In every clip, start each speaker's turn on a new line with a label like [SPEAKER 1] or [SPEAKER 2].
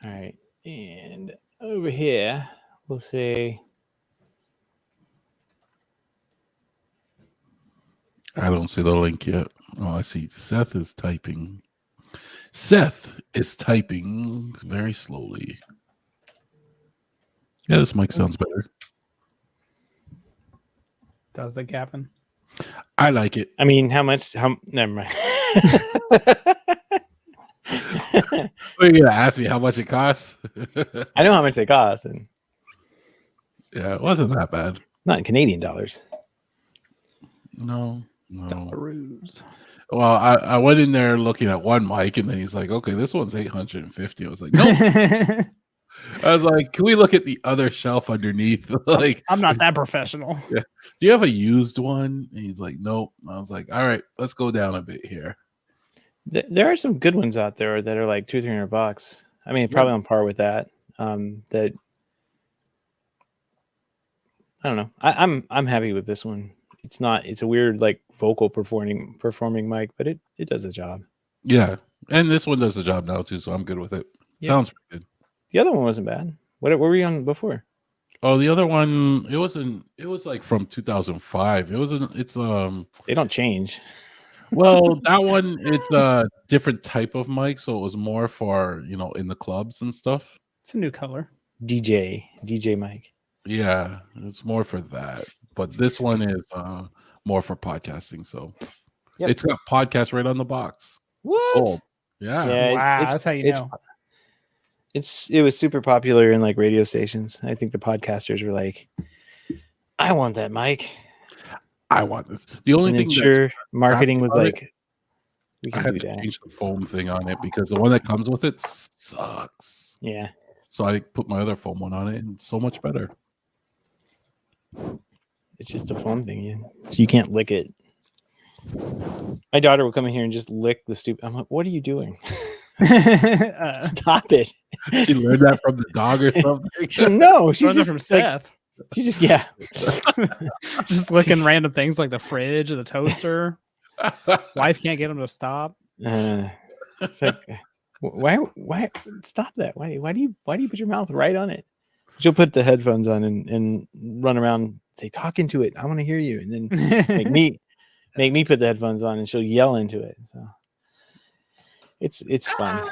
[SPEAKER 1] All right. And over here, we'll say...
[SPEAKER 2] I don't see the link yet. Oh, I see. Seth is typing. Seth is typing very slowly. Yeah, this mic sounds better.
[SPEAKER 3] Does the gapping?
[SPEAKER 2] I like it.
[SPEAKER 1] I mean, how much? Never mind.
[SPEAKER 2] Are you gonna ask me how much it costs?
[SPEAKER 1] I know how much they cost, and
[SPEAKER 2] Yeah, it wasn't that bad.
[SPEAKER 1] not in Canadian dollars.
[SPEAKER 2] No.
[SPEAKER 3] Dollaroos.
[SPEAKER 2] Well, I went in there looking at one mic, and then he's like, "Okay, this one's $850." I was like, "No." I was like, "Can we look at the other shelf underneath?" Like,
[SPEAKER 3] I'm not that professional.
[SPEAKER 2] Yeah. Do you have a used one? And he's like, "Nope." I was like, "All right, let's go down a bit here."
[SPEAKER 1] There are some good ones out there that are like $200-300. I mean, probably on par with that. That I don't know. I'm happy with this one. It's not. It's a weird like vocal performing mic, but it does the job.
[SPEAKER 2] Yeah, and this one does the job now too, so I'm good with it.
[SPEAKER 1] Yeah.
[SPEAKER 2] Sounds pretty good.
[SPEAKER 1] The other one wasn't bad. What were we on before?
[SPEAKER 2] Oh, the other one, it wasn't. It was like from 2005. It wasn't. It's
[SPEAKER 1] They don't change.
[SPEAKER 2] Well, that one, it's a different type of mic, so it was more for in the clubs and stuff.
[SPEAKER 3] It's a new color.
[SPEAKER 1] DJ mic.
[SPEAKER 2] Yeah, it's more for that. But this one is more for podcasting. So It's got podcast right on the box.
[SPEAKER 1] What?
[SPEAKER 2] Sold. Yeah.
[SPEAKER 3] Wow, that's how you know.
[SPEAKER 1] It was super popular in like radio stations. I think the podcasters were like, I want that mic.
[SPEAKER 2] I want this. The only thing
[SPEAKER 1] marketing was like, we
[SPEAKER 2] I
[SPEAKER 1] can
[SPEAKER 2] had
[SPEAKER 1] do
[SPEAKER 2] to
[SPEAKER 1] that.
[SPEAKER 2] change the foam thing on it because the one that comes with it sucks.
[SPEAKER 1] Yeah.
[SPEAKER 2] So I put my other foam one on it, and it's so much better.
[SPEAKER 1] It's just a foam thing, so you can't lick it. My daughter will come in here and just lick the stupid. I'm like, what are you doing? Stop it.
[SPEAKER 2] She learned that from the dog or something.
[SPEAKER 1] No, she's just
[SPEAKER 3] from Seth.
[SPEAKER 1] She just
[SPEAKER 3] just licking random things like the fridge or the toaster. His wife can't get him to stop.
[SPEAKER 1] It's like, why stop that? Why do you put your mouth right on it? She'll put the headphones on and run around and say, talk into it. I want to hear you. And then make me put the headphones on, and she'll yell into it. So it's fun. It's fun.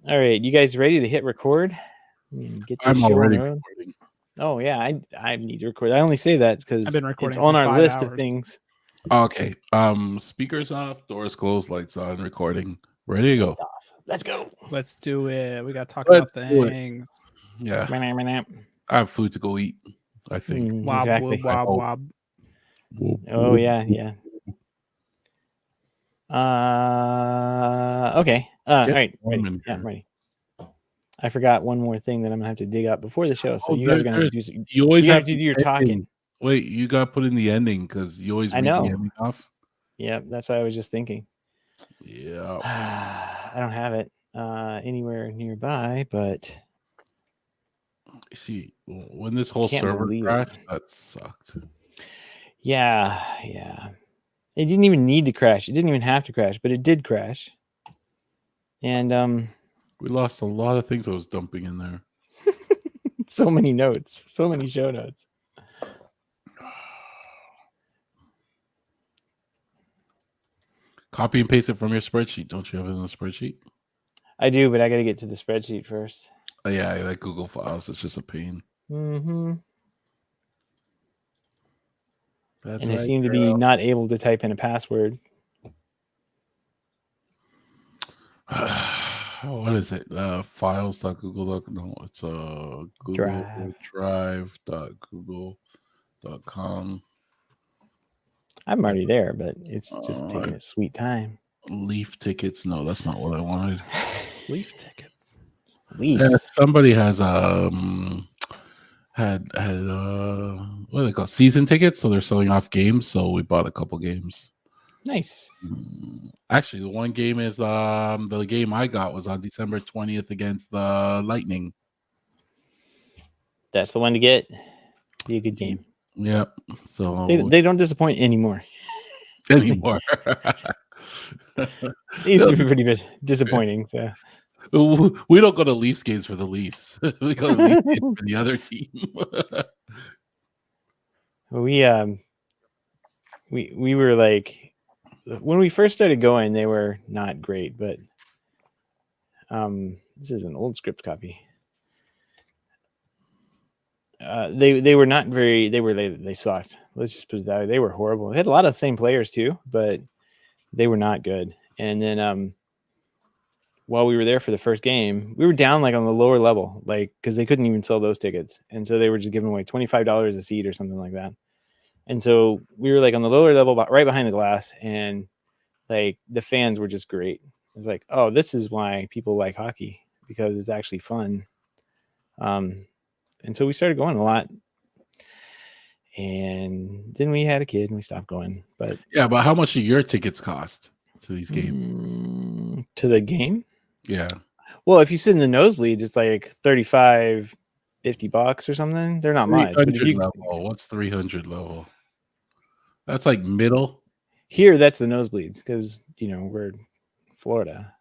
[SPEAKER 1] All right, you guys ready to hit record? Get this
[SPEAKER 2] I'm already
[SPEAKER 1] recording.
[SPEAKER 2] recording.
[SPEAKER 1] Oh yeah, I need to record. I only say that because
[SPEAKER 3] I've been recording
[SPEAKER 1] it's on
[SPEAKER 3] for
[SPEAKER 1] our
[SPEAKER 3] 5
[SPEAKER 1] list
[SPEAKER 3] hours.
[SPEAKER 1] of things.
[SPEAKER 2] Okay. Speakers off, doors closed, lights on, recording. Ready to go.
[SPEAKER 1] Let's go.
[SPEAKER 3] Let's do it. We got to talk
[SPEAKER 2] Let's
[SPEAKER 3] about
[SPEAKER 2] do it.
[SPEAKER 3] things.
[SPEAKER 2] Yeah. I have food to go eat, I think.
[SPEAKER 3] Wob,
[SPEAKER 1] Exactly.
[SPEAKER 3] wob, wob, wob.
[SPEAKER 1] Oh yeah. Okay. All right. Ready. Yeah, I'm ready. I forgot one more thing that I'm gonna have to dig up before the show. So you guys are gonna have to do.
[SPEAKER 2] You always have
[SPEAKER 1] to do your talking.
[SPEAKER 2] Wait, you got to put in the ending because you always read the ending off.
[SPEAKER 1] Yeah, that's what I was just thinking.
[SPEAKER 2] Yeah.
[SPEAKER 1] I don't have it anywhere nearby, but
[SPEAKER 2] see, when this whole server crashed, that sucked.
[SPEAKER 1] Yeah. It didn't even need to crash. It didn't even have to crash, but it did crash. And
[SPEAKER 2] we lost a lot of things I was dumping in there.
[SPEAKER 1] So many notes, so many show notes.
[SPEAKER 2] Copy and paste it from your spreadsheet. Don't you have it in the spreadsheet?
[SPEAKER 1] I do, but I got to get to the spreadsheet first.
[SPEAKER 2] Oh, yeah, I like Google Files. It's just a pain.
[SPEAKER 1] Mm-hmm.
[SPEAKER 2] That's
[SPEAKER 1] and I seem to be not able to type in a password.
[SPEAKER 2] What is it? Files.google. No, it's Google Drive.google.com.
[SPEAKER 1] I'm already there, but it's just taking its sweet time.
[SPEAKER 2] Leaf tickets. No, that's not what I wanted.
[SPEAKER 3] Leaf tickets.
[SPEAKER 1] Leaf.
[SPEAKER 2] Yeah, somebody has had what do they call season tickets? So they're selling off games. So we bought a couple games.
[SPEAKER 1] Nice.
[SPEAKER 2] Actually, the one game is the game I got was on December 20th against the Lightning.
[SPEAKER 1] That's the one to get. Be a good game.
[SPEAKER 2] Yep. So
[SPEAKER 1] they don't disappoint anymore.
[SPEAKER 2] It used
[SPEAKER 1] to be pretty disappointing. So
[SPEAKER 2] We don't go to Leafs games for the Leafs. We go to Leafs games for the other team.
[SPEAKER 1] We were like, when we first started going, they were not great, but this is an old script copy. They were not very. They sucked. Let's just put it that way. They were horrible. They had a lot of the same players too, but they were not good. And then while we were there for the first game, we were down like on the lower level, like because they couldn't even sell those tickets, and so they were just giving away $25 a seat or something like that. And so we were like on the lower level, right behind the glass, and like the fans were just great. It was like, oh, this is why people like hockey, because it's actually fun. And so we started going a lot. And then we had a kid and we stopped going. But
[SPEAKER 2] yeah, but how much do your tickets cost to these games?
[SPEAKER 1] To the game?
[SPEAKER 2] Yeah.
[SPEAKER 1] Well, if you sit in the nosebleeds, it's like $35, $50 or something. They're not much. But if you
[SPEAKER 2] level. What's 300 level? That's like middle.
[SPEAKER 1] Here, that's the nosebleeds because we're in Florida.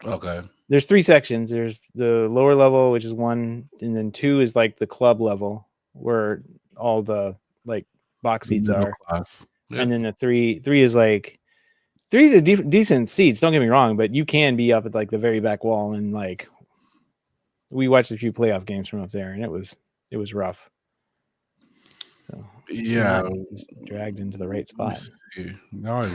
[SPEAKER 2] Okay.
[SPEAKER 1] There's 3 sections. There's the lower level, which is 1, and then 2 is like the club level where all the like box seats are.
[SPEAKER 2] Class. Yep.
[SPEAKER 1] And then the 3 is like 3 is a decent seats. Don't get me wrong, but you can be up at like the very back wall, and like we watched a few playoff games from up there, and it was rough. So
[SPEAKER 2] yeah,
[SPEAKER 1] just dragged into the right spot.
[SPEAKER 2] Now I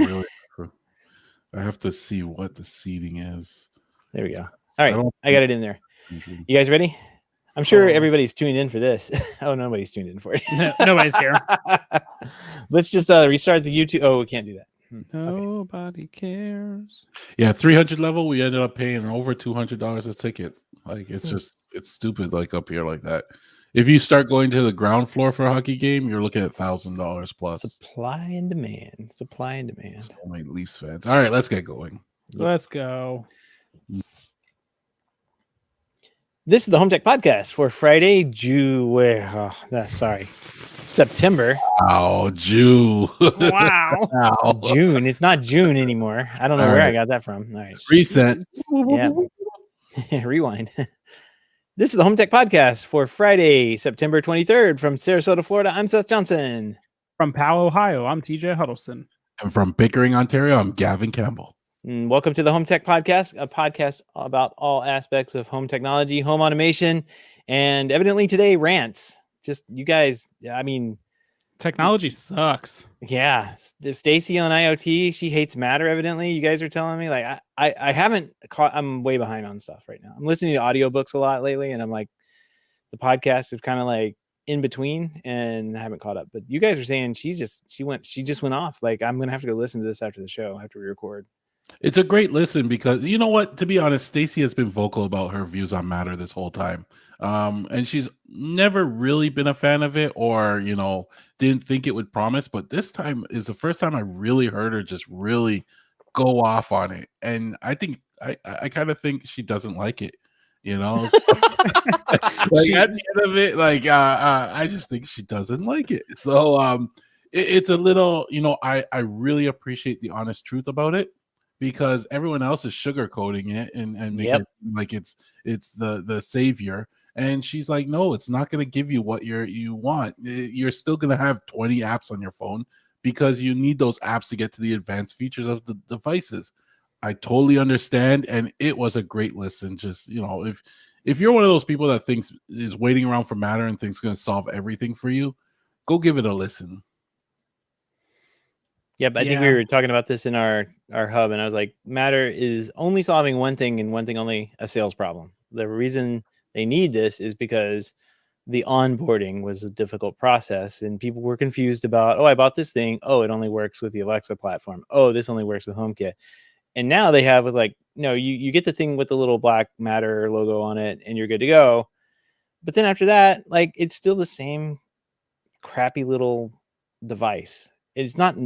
[SPEAKER 2] have to see what the seating is.
[SPEAKER 1] There we go. All right, I got it in there. You guys ready? I'm sure everybody's tuned in for this. Oh, nobody's tuned in for it.
[SPEAKER 3] No, nobody's here.
[SPEAKER 1] Let's just restart the YouTube. Oh, we can't do that.
[SPEAKER 3] Nobody cares.
[SPEAKER 2] Yeah, 300 level, we ended up paying over $200 a ticket. Like it's stupid. Like up here like that. If you start going to the ground floor for a hockey game, you're looking at $1,000 plus.
[SPEAKER 1] Supply and demand. Supply and demand.
[SPEAKER 2] So many Leafs fans. All right, let's get going.
[SPEAKER 3] Let's go.
[SPEAKER 1] This is the HomeTech podcast for Friday, September.
[SPEAKER 2] Oh, June.
[SPEAKER 3] Wow.
[SPEAKER 1] June. It's not June anymore. I don't know where I got that from. All right.
[SPEAKER 2] Reset.
[SPEAKER 1] Yeah. Rewind. This is the HomeTech podcast for Friday, September 23rd from Sarasota, Florida. I'm Seth Johnson.
[SPEAKER 3] From Powell, Ohio, I'm TJ Huddleston.
[SPEAKER 2] And from Pickering, Ontario, I'm Gavin Campbell.
[SPEAKER 1] And welcome to the HomeTech podcast, a podcast about all aspects of home technology, home automation, and evidently today rants. Just you guys, I mean,
[SPEAKER 3] technology sucks.
[SPEAKER 1] Yeah, Stacy on IoT, she hates Matter. Evidently, you guys are telling me. Like, I haven't caught. I'm way behind on stuff right now. I'm listening to audiobooks a lot lately, and I'm like, the podcast is kind of like in between, and I haven't caught up. But you guys are saying she just went off. Like, I'm gonna have to go listen to this after the show, after we record.
[SPEAKER 2] It's a great listen because you know what? To be honest, Stacy has been vocal about her views on Matter this whole time. And she's never really been a fan of it or, didn't think it would promise. But this time is the first time I really heard her just really go off on it. And I think I kind of think she doesn't like it, like at the end of it, like I just think she doesn't like it. So it's a little, I really appreciate the honest truth about it. Because everyone else is sugarcoating it and making it like it's the savior, and she's like, no, it's not going to give you what you want. You're still going to have 20 apps on your phone because you need those apps to get to the advanced features of the devices. I totally understand, and it was a great listen. Just if you're one of those people that thinks is waiting around for Matter and thinks it's going to solve everything for you, go give it a listen.
[SPEAKER 1] Yeah, but I think we were talking about this in our hub, and I was like, Matter is only solving one thing and one thing only, a sales problem. The reason they need this is because the onboarding was a difficult process, and people were confused about, I bought this thing. Oh, it only works with the Alexa platform. Oh, this only works with HomeKit. And now they have no, you get the thing with the little black Matter logo on it, and you're good to go. But then after that, it's still the same crappy little device. It's not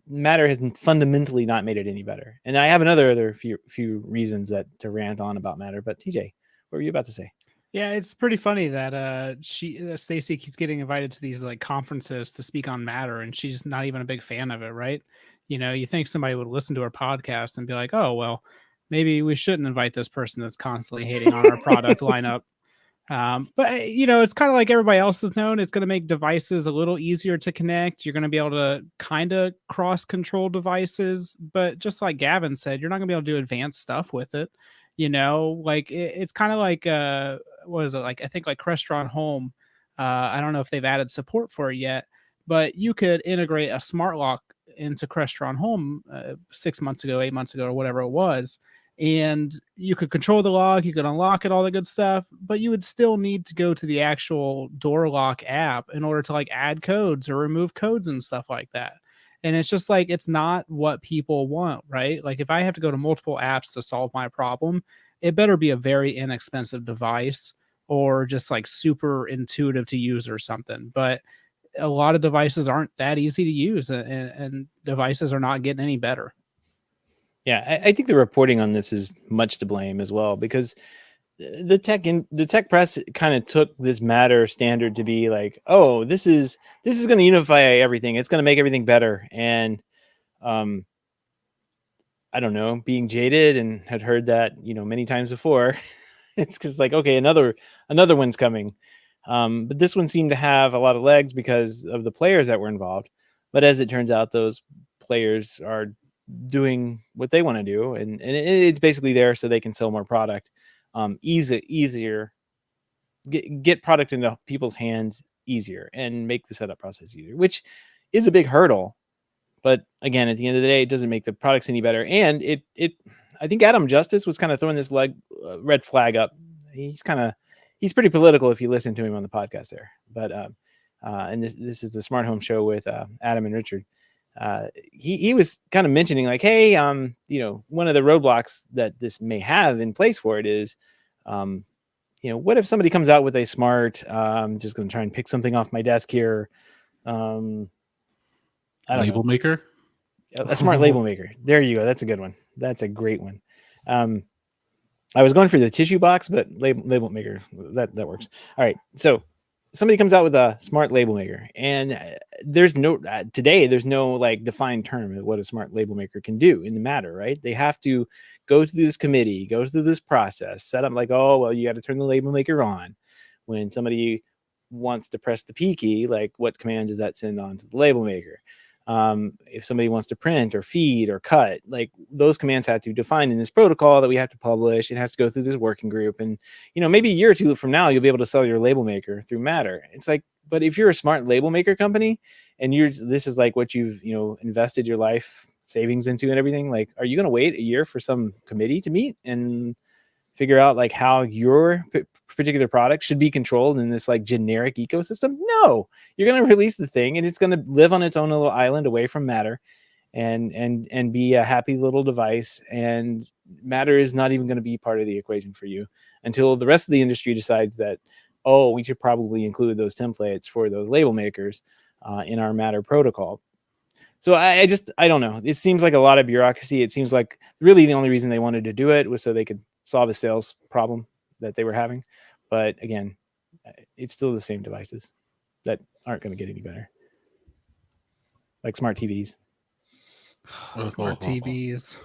[SPEAKER 1] Matter has fundamentally not made it any better. And I have another few reasons to rant on about Matter. But TJ, what were you about to say?
[SPEAKER 3] Yeah, it's pretty funny that Stacy keeps getting invited to these conferences to speak on Matter, and she's not even a big fan of it, right? You think somebody would listen to her podcast and be like, oh well, maybe we shouldn't invite this person that's constantly hating on our product lineup. But it's kind of like everybody else has known. It's going to make devices a little easier to connect. You're going to be able to kind of cross control devices, but just like Gavin said, you're not going to be able to do advanced stuff with it. Like it's kind of like what is it like? I think like Crestron Home. I don't know if they've added support for it yet, but you could integrate a smart lock into Crestron Home 6 months ago, 8 months ago, or whatever it was, and you could control the lock, you could unlock it, all the good stuff, but you would still need to go to the actual door lock app in order to like add codes or remove codes and stuff like that. And it's just like, it's not what people want, right? Like if I have to go to multiple apps to solve my problem, it better be a very inexpensive device or just like super intuitive to use or something. But a lot of devices aren't that easy to use, and devices are not getting any better.
[SPEAKER 1] Yeah, I think the reporting on this is much to blame as well, because the tech press kind of took this Matter standard to be like, oh, this is going to unify everything. It's going to make everything better. And I don't know, being jaded and had heard that many times before, it's just like, okay, another one's coming. But this one seemed to have a lot of legs because of the players that were involved. But as it turns out, those players are doing what they want to do, and it's basically there so they can sell more product, easier, get product into people's hands easier, and make the setup process easier, which is a big hurdle. But again, at the end of the day, it doesn't make the products any better. And I think Adam Justice was kind of throwing this red flag up. He's pretty political if you listen to him on the podcast there. But and this is the Smart Home Show with Adam and Richard. He was kind of mentioning like, hey, one of the roadblocks that this may have in place for it is, what if somebody comes out with a smart, I'm just going to try and pick something off my desk here.
[SPEAKER 2] Label maker?
[SPEAKER 1] A smart label maker. There you go. That's a good one. That's a great one. I was going for the tissue box, but label maker, that works. All right. So somebody comes out with a smart label maker, and there's no like defined term of what a smart label maker can do in the Matter, right? They have to go through this committee, go through this process, set up like, oh, well, you got to turn the label maker on. When somebody wants to press the P key, like what command does that send on to the label maker? If somebody wants to print or feed or cut, like those commands have to be defined in this protocol that we have to publish. It has to go through this working group, and maybe a year or two from now you'll be able to sell your label maker through Matter. It's like, but if you're a smart label maker company and this is like what you've invested your life savings into and everything, like, are you going to wait a year for some committee to meet and figure out like how your particular product should be controlled in this like generic ecosystem? No, you're going to release the thing and it's going to live on its own little island away from Matter and be a happy little device. And Matter is not even going to be part of the equation for you until the rest of the industry decides that, oh, we should probably include those templates for those label makers in our Matter protocol. So I don't know. It seems like a lot of bureaucracy. It seems like really the only reason they wanted to do it was so they could solve a sales problem that they were having. But again, it's still the same devices that aren't going to get any better. Like smart TVs.
[SPEAKER 3] Smart TVs.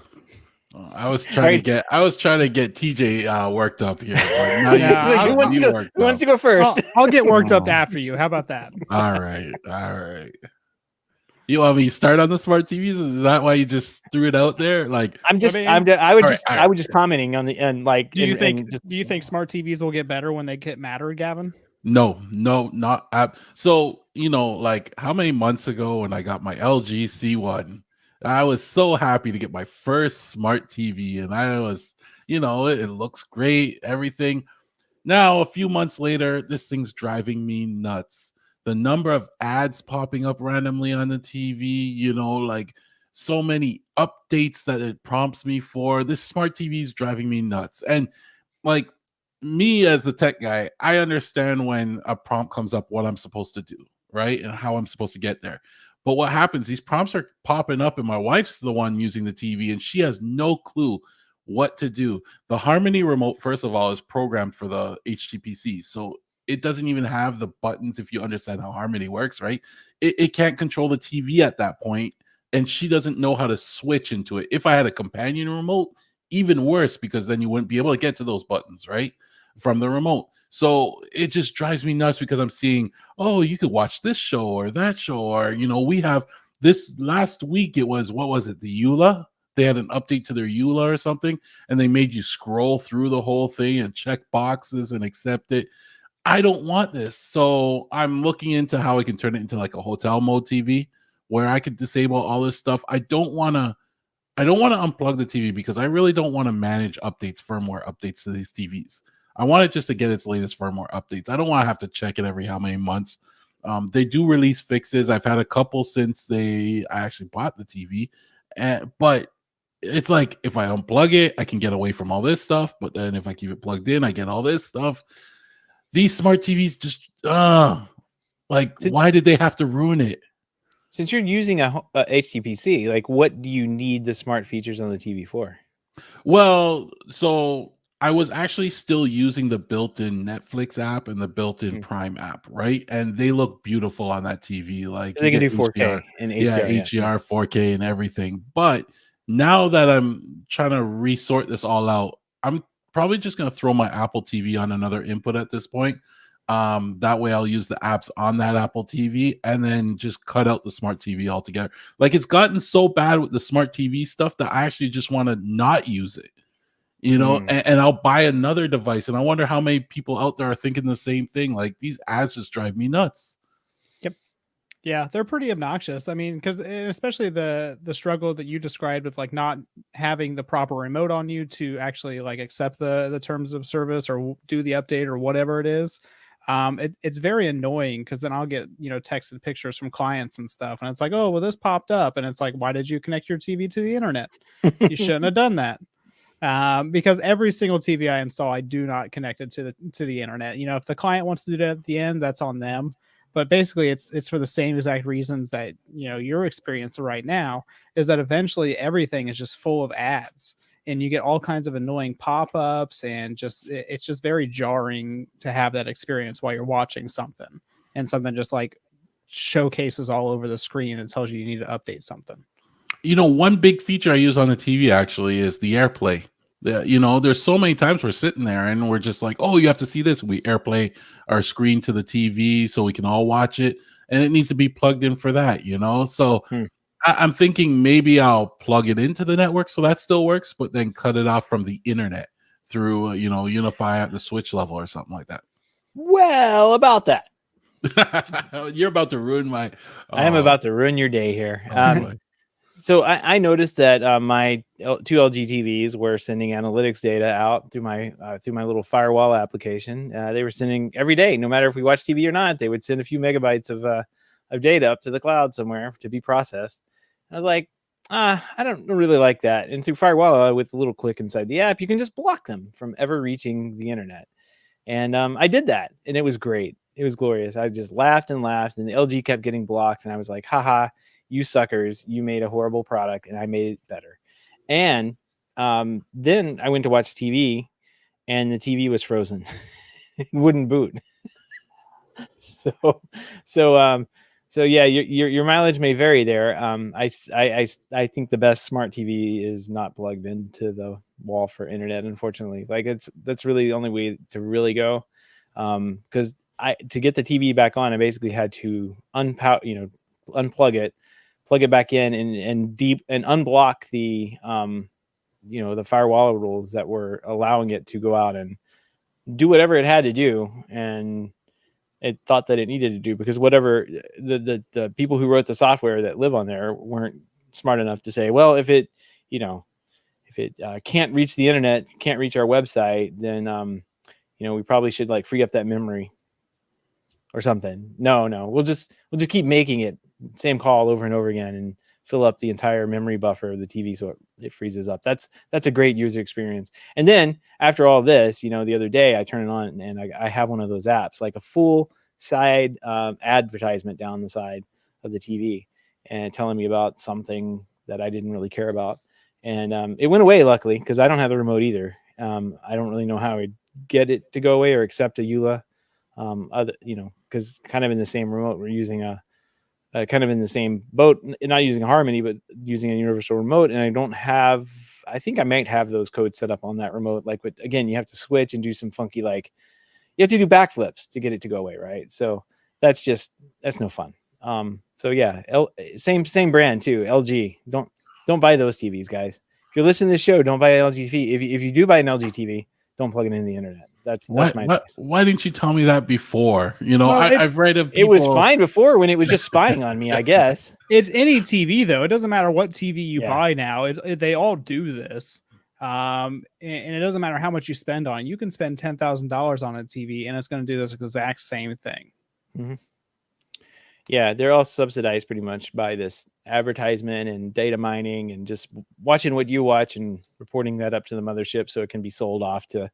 [SPEAKER 2] I was trying to get TJ worked up here. Who
[SPEAKER 1] wants to go first?
[SPEAKER 3] I'll get worked up after you. How about that?
[SPEAKER 2] All right. You want me to start on the smart TVs? Is that why you just threw it out there? Like,
[SPEAKER 1] I was just commenting on the and like.
[SPEAKER 3] Do you think smart TVs will get better when they get Matter, Gavin?
[SPEAKER 2] No, not. So like how many months ago when I got my LG C1, I was so happy to get my first smart TV, and I was, it looks great, everything. Now a few months later, this thing's driving me nuts. The number of ads popping up randomly on the TV, like so many updates that it prompts me for. This smart TV is driving me nuts. And like me as the tech guy, I understand when a prompt comes up, what I'm supposed to do, right? And how I'm supposed to get there. But what happens, these prompts are popping up and my wife's the one using the TV and she has no clue what to do. The Harmony remote, first of all, is programmed for the HTPC. So it doesn't even have the buttons if you understand how Harmony works, right? It can't control the TV at that point, and she doesn't know how to switch into it. If I had a companion remote, even worse because then you wouldn't be able to get to those buttons, right? From the remote. So it just drives me nuts because I'm seeing, oh, you could watch this show or that show, or we have this last week. It was, what was it? The EULA. They had an update to their EULA or something, and they made you scroll through the whole thing and check boxes and accept it. I don't want this. So I'm looking into how I can turn it into like a hotel mode TV where I could disable all this stuff. I don't want to unplug the TV because I really don't want to manage updates, firmware updates to these TVs. I want it just to get its latest firmware updates. I don't want to have to check it every how many months. They do release fixes. I've had a couple since I actually bought the TV, but it's like if I unplug it, I can get away from all this stuff. But then if I keep it plugged in, I get all this stuff. These smart TVs just, why did they have to ruin it?
[SPEAKER 1] Since you're using a HTPC, like what do you need the smart features on the TV for?
[SPEAKER 2] Well, so I was actually still using the built-in Netflix app and the built-in Prime app, right? And they look beautiful on that TV. Like
[SPEAKER 1] they
[SPEAKER 2] you
[SPEAKER 1] can do
[SPEAKER 2] get
[SPEAKER 1] 4K
[SPEAKER 2] HDR,
[SPEAKER 1] and
[SPEAKER 2] yeah,
[SPEAKER 1] HDR.
[SPEAKER 2] HDR, 4K, and everything. But now that I'm trying to resort this all out, I'm probably just gonna throw my Apple TV on another input at this point. That way I'll use the apps on that Apple TV and then just cut out the smart TV altogether. Like it's gotten so bad with the smart TV stuff that I actually just want to not use it, and I'll buy another device. And I wonder how many people out there are thinking the same thing. Like these ads just drive me nuts.
[SPEAKER 1] Yep.
[SPEAKER 3] Yeah, they're pretty obnoxious. I mean, because especially the struggle that you described with like not having the proper remote on you to actually like accept the terms of service or do the update or whatever it is. It's very annoying because then I'll get texted pictures from clients and stuff, and it's like, oh well, this popped up, and it's like, why did you connect your TV to the internet? You shouldn't have done that. Because every single TV I install, I do not connect it to the internet. If the client wants to do that at the end, that's on them. But basically, it's for the same exact reasons that you're experiencing right now, is that eventually everything is just full of ads. And you get all kinds of annoying pop-ups, and it's just very jarring to have that experience while you're watching something, and something just like showcases all over the screen and tells you need to update something.
[SPEAKER 2] One big feature I use on the TV actually is the AirPlay. There's so many times we're sitting there and we're just like, oh, you have to see this. We AirPlay our screen to the TV so we can all watch it, and it needs to be plugged in for that. So. I'm thinking maybe I'll plug it into the network so that still works, but then cut it off from the internet through, Unify at the switch level or something like that.
[SPEAKER 1] Well, about that.
[SPEAKER 2] You're about to ruin my...
[SPEAKER 1] I am about to ruin your day here. So I noticed that my two LG TVs were sending analytics data out through my little firewall application. They were sending every day, no matter if we watch TV or not. They would send a few megabytes of data up to the cloud somewhere to be processed. I was like, I don't really like that. And through Firewall, with a little click inside the app, you can just block them from ever reaching the internet. And I did that, and it was great. It was glorious. I just laughed and laughed, and the LG kept getting blocked. And I was like, haha, you suckers. You made a horrible product, and I made it better. And then I went to watch TV, and the TV was frozen. It wouldn't boot. So yeah, your mileage may vary there. I think the best smart TV is not plugged into the wall for internet. Unfortunately, like that's really the only way to really go. Because to get the TV back on, I basically had to unplug it, plug it back in, and unblock the the firewall rules that were allowing it to go out and do whatever it had to do, and it thought that it needed to do, because whatever the people who wrote the software that live on there weren't smart enough to say, well, if it can't reach the internet, can't reach our website, then we probably should like free up that memory or something. No, we'll just keep making it same call over and over again and fill up the entire memory buffer of the TV so it freezes up. That's a great user experience. And then after all this, the other day I turn it on and I have one of those apps, like a full side advertisement down the side of the TV, and telling me about something that I didn't really care about. And it went away, luckily, because I don't have the remote either. I don't really know how I'd get it to go away or accept a EULA. Because kind of in the same remote, we're using kind of in the same boat, not using a Harmony, but using a universal remote. And I don't have I think I might have those codes set up on that remote. Like, with, again, you have to switch and do some funky, like, you have to do backflips to get it to go away, right? So that's no fun. So yeah, same brand too, LG. Don't buy those TVs, guys. If you're listening to this show, don't buy an LG TV. If you do buy an LG TV, don't plug it into the internet. That's my advice.
[SPEAKER 2] Why didn't you tell me that before? You know,
[SPEAKER 3] Well,
[SPEAKER 2] I've read of
[SPEAKER 1] It
[SPEAKER 2] people.
[SPEAKER 1] was fine before when it was just spying on me, I guess.
[SPEAKER 3] It's any TV though. It doesn't matter what TV you
[SPEAKER 1] Yeah.
[SPEAKER 3] buy now. They all do this. And it doesn't matter how much you spend on it. You can spend $10,000 on a TV and it's going to do this exact same thing.
[SPEAKER 1] Mm-hmm. Yeah, they're all subsidized pretty much by this advertisement and data mining and just watching what you watch and reporting that up to the mothership so it can be sold off to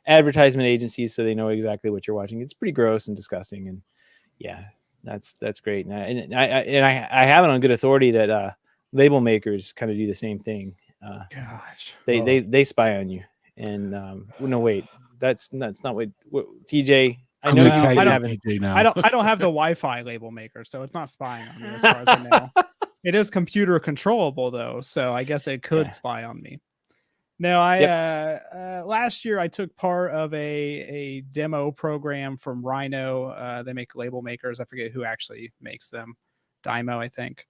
[SPEAKER 1] advertisement agencies so they know exactly what you're watching. It's pretty gross and disgusting. And yeah, that's great. And I have it on good authority that label makers kind of do the same thing.
[SPEAKER 3] Gosh,
[SPEAKER 1] they spy on you. And no, wait, that's not what TJ. I
[SPEAKER 2] I'm
[SPEAKER 1] know
[SPEAKER 2] gonna tag
[SPEAKER 3] I
[SPEAKER 2] you
[SPEAKER 3] don't-
[SPEAKER 2] DJ now.
[SPEAKER 3] I don't have the Wi-Fi label maker, so it's not spying on me as far as I know. It is computer controllable though, so I guess it could spy on me. No, last year I took part of a demo program from Rhino. They make label makers. I forget who actually makes them. Dymo, I think.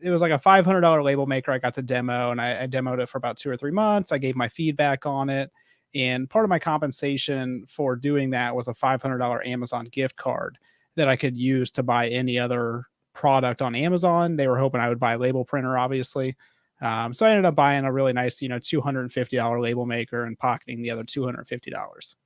[SPEAKER 3] It was like a $500 label maker. I got the demo and I demoed it for about 2 or 3 months. I gave my feedback on it. And part of my compensation for doing that was a $500 Amazon gift card that I could use to buy any other product on Amazon. They were hoping I would buy a label printer, obviously. So I ended up buying a really nice, $250 label maker and pocketing the other $250.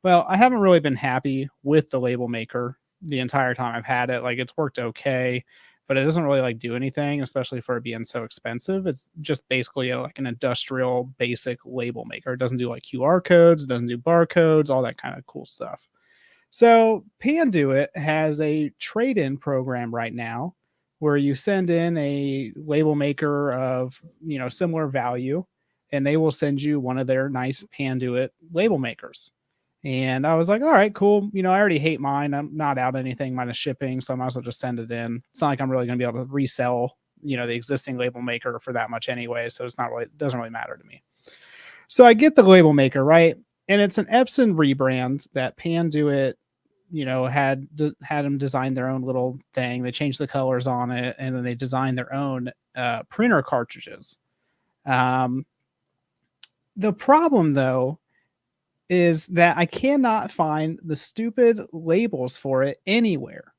[SPEAKER 3] Well, I haven't really been happy with the label maker the entire time I've had it. Like, it's worked okay, but it doesn't really like do anything, especially for it being so expensive. It's just basically like an industrial basic label maker. It doesn't do like QR codes, it doesn't do barcodes, all that kind of cool stuff. So Panduit has a trade-in program right now where you send in a label maker of, similar value, and they will send you one of their nice Panduit label makers. And I was like, all right, cool. I already hate mine. I'm not out anything minus shipping, so I might as well just send it in. It's not like I'm really going to be able to resell, the existing label maker for that much anyway. So it doesn't really matter to me. So I get the label maker, right? And it's an Epson rebrand that Panduit, had them design their own little thing. They changed the colors on it, and then they designed their own printer cartridges. The problem, though, is that I cannot find the stupid labels for it anywhere.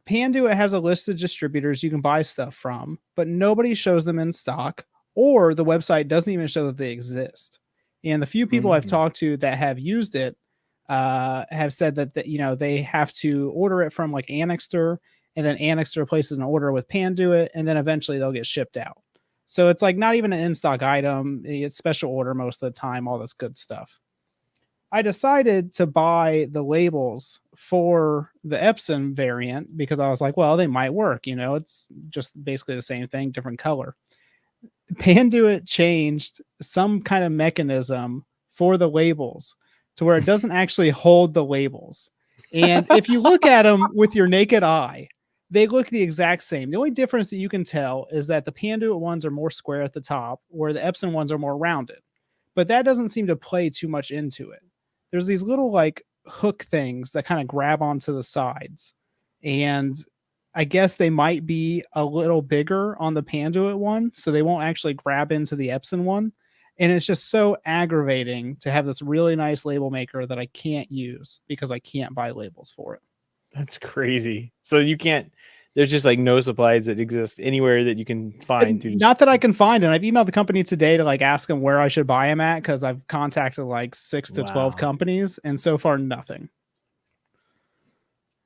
[SPEAKER 3] Panduit has a list of distributors you can buy stuff from, but nobody shows them in stock, or the website doesn't even show that they exist. And the few people I've talked to that have used it have said that they have to order it from like Annixter, and then Annixter places an order with Panduit, and then eventually they'll get shipped out. So it's like not even an in-stock item. It's special order most of the time, all this good stuff. I decided to buy the labels for the Epson variant because I was like, well, they might work. It's just basically the same thing, different color. Panduit changed some kind of mechanism for the labels to where it doesn't actually hold the labels. And if you look at them with your naked eye, they look the exact same. The only difference that you can tell is that the Panduit ones are more square at the top, where the Epson ones are more rounded. But that doesn't seem to play too much into it. There's these little like hook things that kind of grab onto the sides. And I guess they might be a little bigger on the Panduit one, so they won't actually grab into the Epson one. And it's just so aggravating to have this really nice label maker that I can't use because I can't buy labels for it.
[SPEAKER 1] That's crazy. So you can't, there's just like no supplies that exist anywhere that you can find.
[SPEAKER 3] Not that I can find. And I've emailed the company today to like ask them where I should buy them at, because I've contacted like 6 to 12 companies, and so far nothing.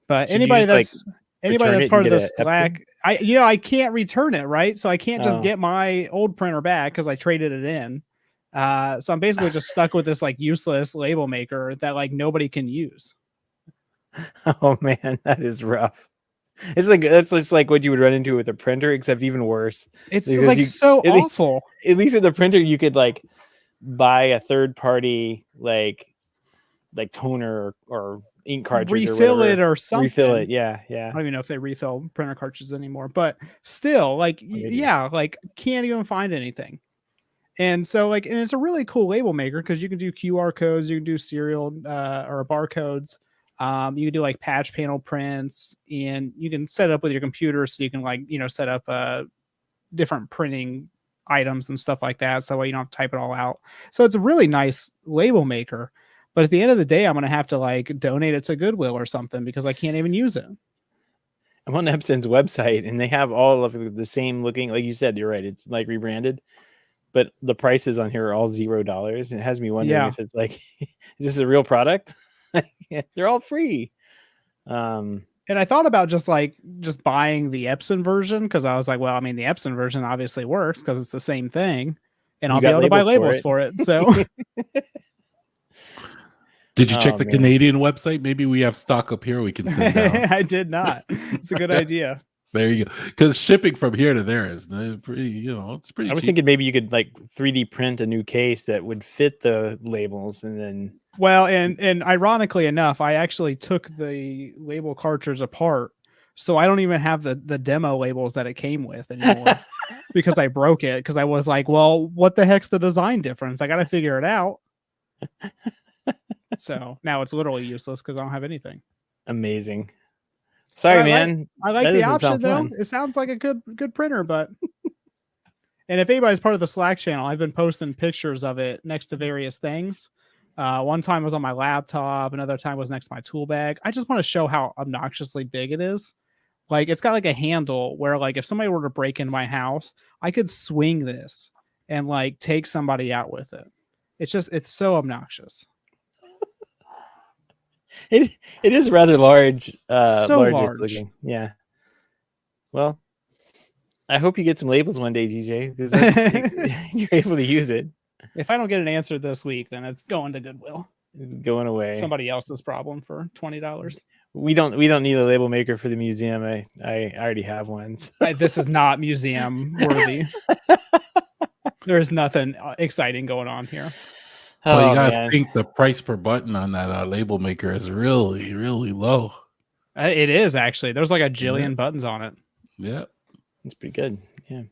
[SPEAKER 3] But anybody that's part of the Slack, I can't return it, right? So I can't just get my old printer back because I traded it in. So I'm basically just stuck with this like useless label maker that like nobody can use.
[SPEAKER 1] Oh man, that is rough. It's like that's just like what you would run into with a printer, except even worse.
[SPEAKER 3] It's like so awful.
[SPEAKER 1] At least with a printer, you could like buy a third party like toner or ink cartridge
[SPEAKER 3] refill
[SPEAKER 1] or whatever.
[SPEAKER 3] it or something.
[SPEAKER 1] Refill it. Yeah.
[SPEAKER 3] I don't even know if they refill printer cartridges anymore, but still, like, yeah, like can't even find anything. And so, like, and it's a really cool label maker because you can do QR codes, you can do serial or barcodes. You can do like patch panel prints, and you can set it up with your computer so you can, like, set up different printing items and stuff like that. So that way you don't have to type it all out. So it's a really nice label maker. But at the end of the day, I'm going to have to like donate it to Goodwill or something because I can't even use it.
[SPEAKER 1] I'm on Epson's website and they have all of the same looking, like you said, you're right. It's like rebranded, but the prices on here are all $0. And it has me wondering if it's like, is this a real product? They're all free.
[SPEAKER 3] And I thought about just buying the Epson version because I was like, well, I mean, the Epson version obviously works because it's the same thing, and I'll be able to buy labels for it. So,
[SPEAKER 2] did you check the Canadian website? Maybe we have stock up here we can send down.
[SPEAKER 3] I did not. It's a good idea.
[SPEAKER 2] There you go. Because shipping from here to there is pretty, it's pretty.
[SPEAKER 1] I was thinking maybe you could like 3D print a new case that would fit the labels and then.
[SPEAKER 3] Well, and ironically enough, I actually took the label cartridge apart, so I don't even have the demo labels that it came with anymore because I broke it. Because I was like, well, what the heck's the design difference? I got to figure it out. So now it's literally useless because I don't have anything.
[SPEAKER 1] Amazing. Sorry, man.
[SPEAKER 3] I like the option though. It sounds like a good printer, but. And if anybody's part of the Slack channel, I've been posting pictures of it next to various things. One time was on my laptop, another time was next to my tool bag. I just want to show how obnoxiously big it is. Like, it's got like a handle where, like, if somebody were to break into my house, I could swing this and like take somebody out with it. It's so obnoxious.
[SPEAKER 1] It is rather large.
[SPEAKER 3] So large.
[SPEAKER 1] Looking. Yeah. Well, I hope you get some labels one day, DJ, because you're able to use it.
[SPEAKER 3] If I don't get an answer this week, then it's going to Goodwill.
[SPEAKER 1] It's going away.
[SPEAKER 3] Somebody else's problem for $20.
[SPEAKER 1] We don't need a label maker for the museum. I already have one. So.
[SPEAKER 3] This is not museum worthy. There's nothing exciting going on here.
[SPEAKER 2] Well, you gotta think the price per button on that label maker is really, really low.
[SPEAKER 3] It is actually. There's like a jillion buttons on it.
[SPEAKER 2] Yeah,
[SPEAKER 1] it's pretty good. Yeah.